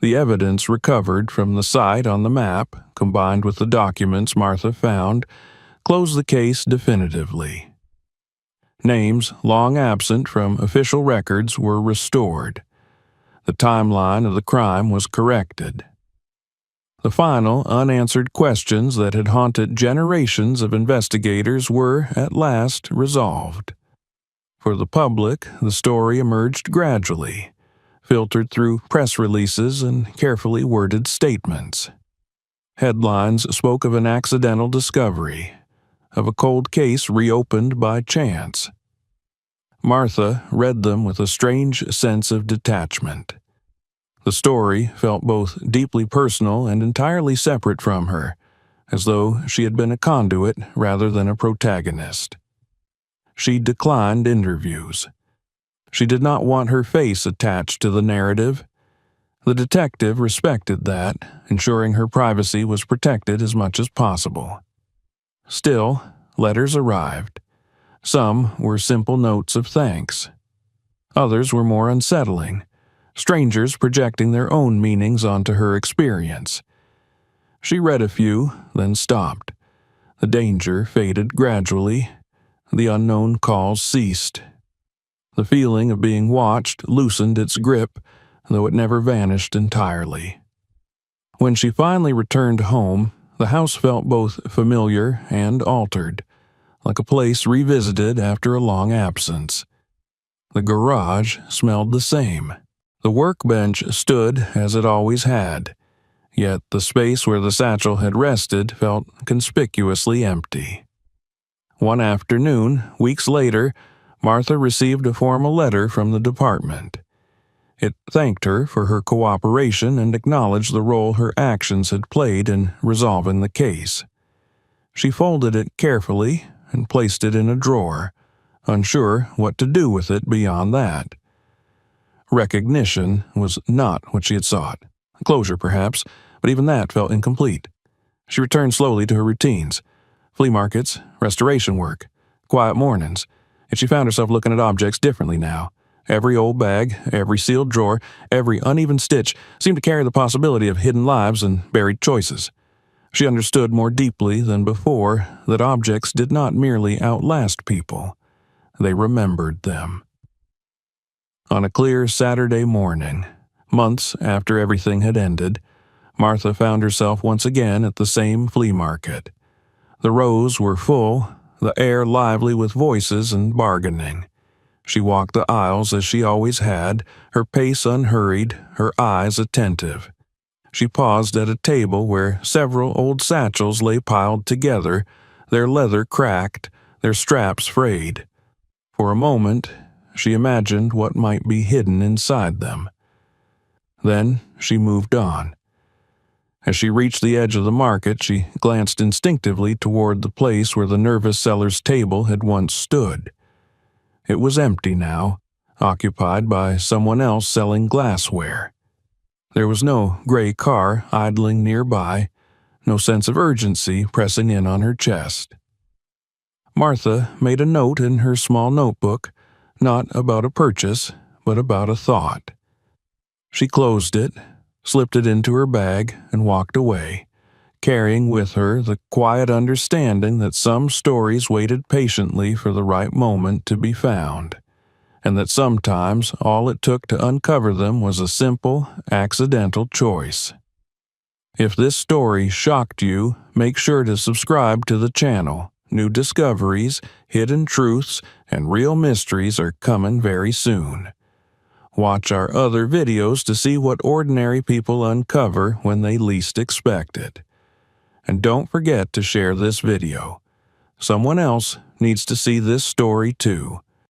Speaker 1: The evidence recovered from the site on the map, combined with the documents Martha found, closed the case definitively. Names long absent from official records were restored. The timeline of the crime was corrected. The final, unanswered questions that had haunted generations of investigators were, at last, resolved. For the public, the story emerged gradually, filtered through press releases and carefully worded statements. Headlines spoke of an accidental discovery, of a cold case reopened by chance. Martha read them with a strange sense of detachment. The story felt both deeply personal and entirely separate from her, as though she had been a conduit rather than a protagonist. She declined interviews. She did not want her face attached to the narrative. The detective respected that, ensuring her privacy was protected as much as possible. Still, letters arrived. Some were simple notes of thanks. Others were more unsettling, strangers projecting their own meanings onto her experience. She read a few, then stopped. The danger faded gradually. The unknown calls ceased. The feeling of being watched loosened its grip, though it never vanished entirely. When she finally returned home, the house felt both familiar and altered, like a place revisited after a long absence. The garage smelled the same. The workbench stood as it always had, yet the space where the satchel had rested felt conspicuously empty. One afternoon, weeks later, Martha received a formal letter from the department. It thanked her for her cooperation and acknowledged the role her actions had played in resolving the case. She folded it carefully and placed it in a drawer, unsure what to do with it beyond that. Recognition was not what she had sought. Closure, perhaps, but even that felt incomplete. She returned slowly to her routines. Flea markets, restoration work, quiet mornings, and she found herself looking at objects differently now. Every old bag, every sealed drawer, every uneven stitch seemed to carry the possibility of hidden lives and buried choices. She understood more deeply than before that objects did not merely outlast people. They remembered them. On a clear Saturday morning, months after everything had ended, Martha found herself once again at the same flea market. The rows were full, the air lively with voices and bargaining. She walked the aisles as she always had, her pace unhurried, her eyes attentive. She paused at a table where several old satchels lay piled together, their leather cracked, their straps frayed. For a moment, she imagined what might be hidden inside them. Then she moved on. As she reached the edge of the market, she glanced instinctively toward the place where the nervous seller's table had once stood. It was empty now, occupied by someone else selling glassware. There was no gray car idling nearby, no sense of urgency pressing in on her chest. Martha made a note in her small notebook, not about a purchase, but about a thought. She closed it, slipped it into her bag, and walked away, carrying with her the quiet understanding that some stories waited patiently for the right moment to be found, and that sometimes all it took to uncover them was a simple, accidental choice. If this story shocked you, make sure to subscribe to the channel. New discoveries, hidden truths, and real mysteries are coming very soon. Watch our other videos to see what ordinary people uncover when they least expect it. And don't forget to share this video. Someone else needs to see this story too.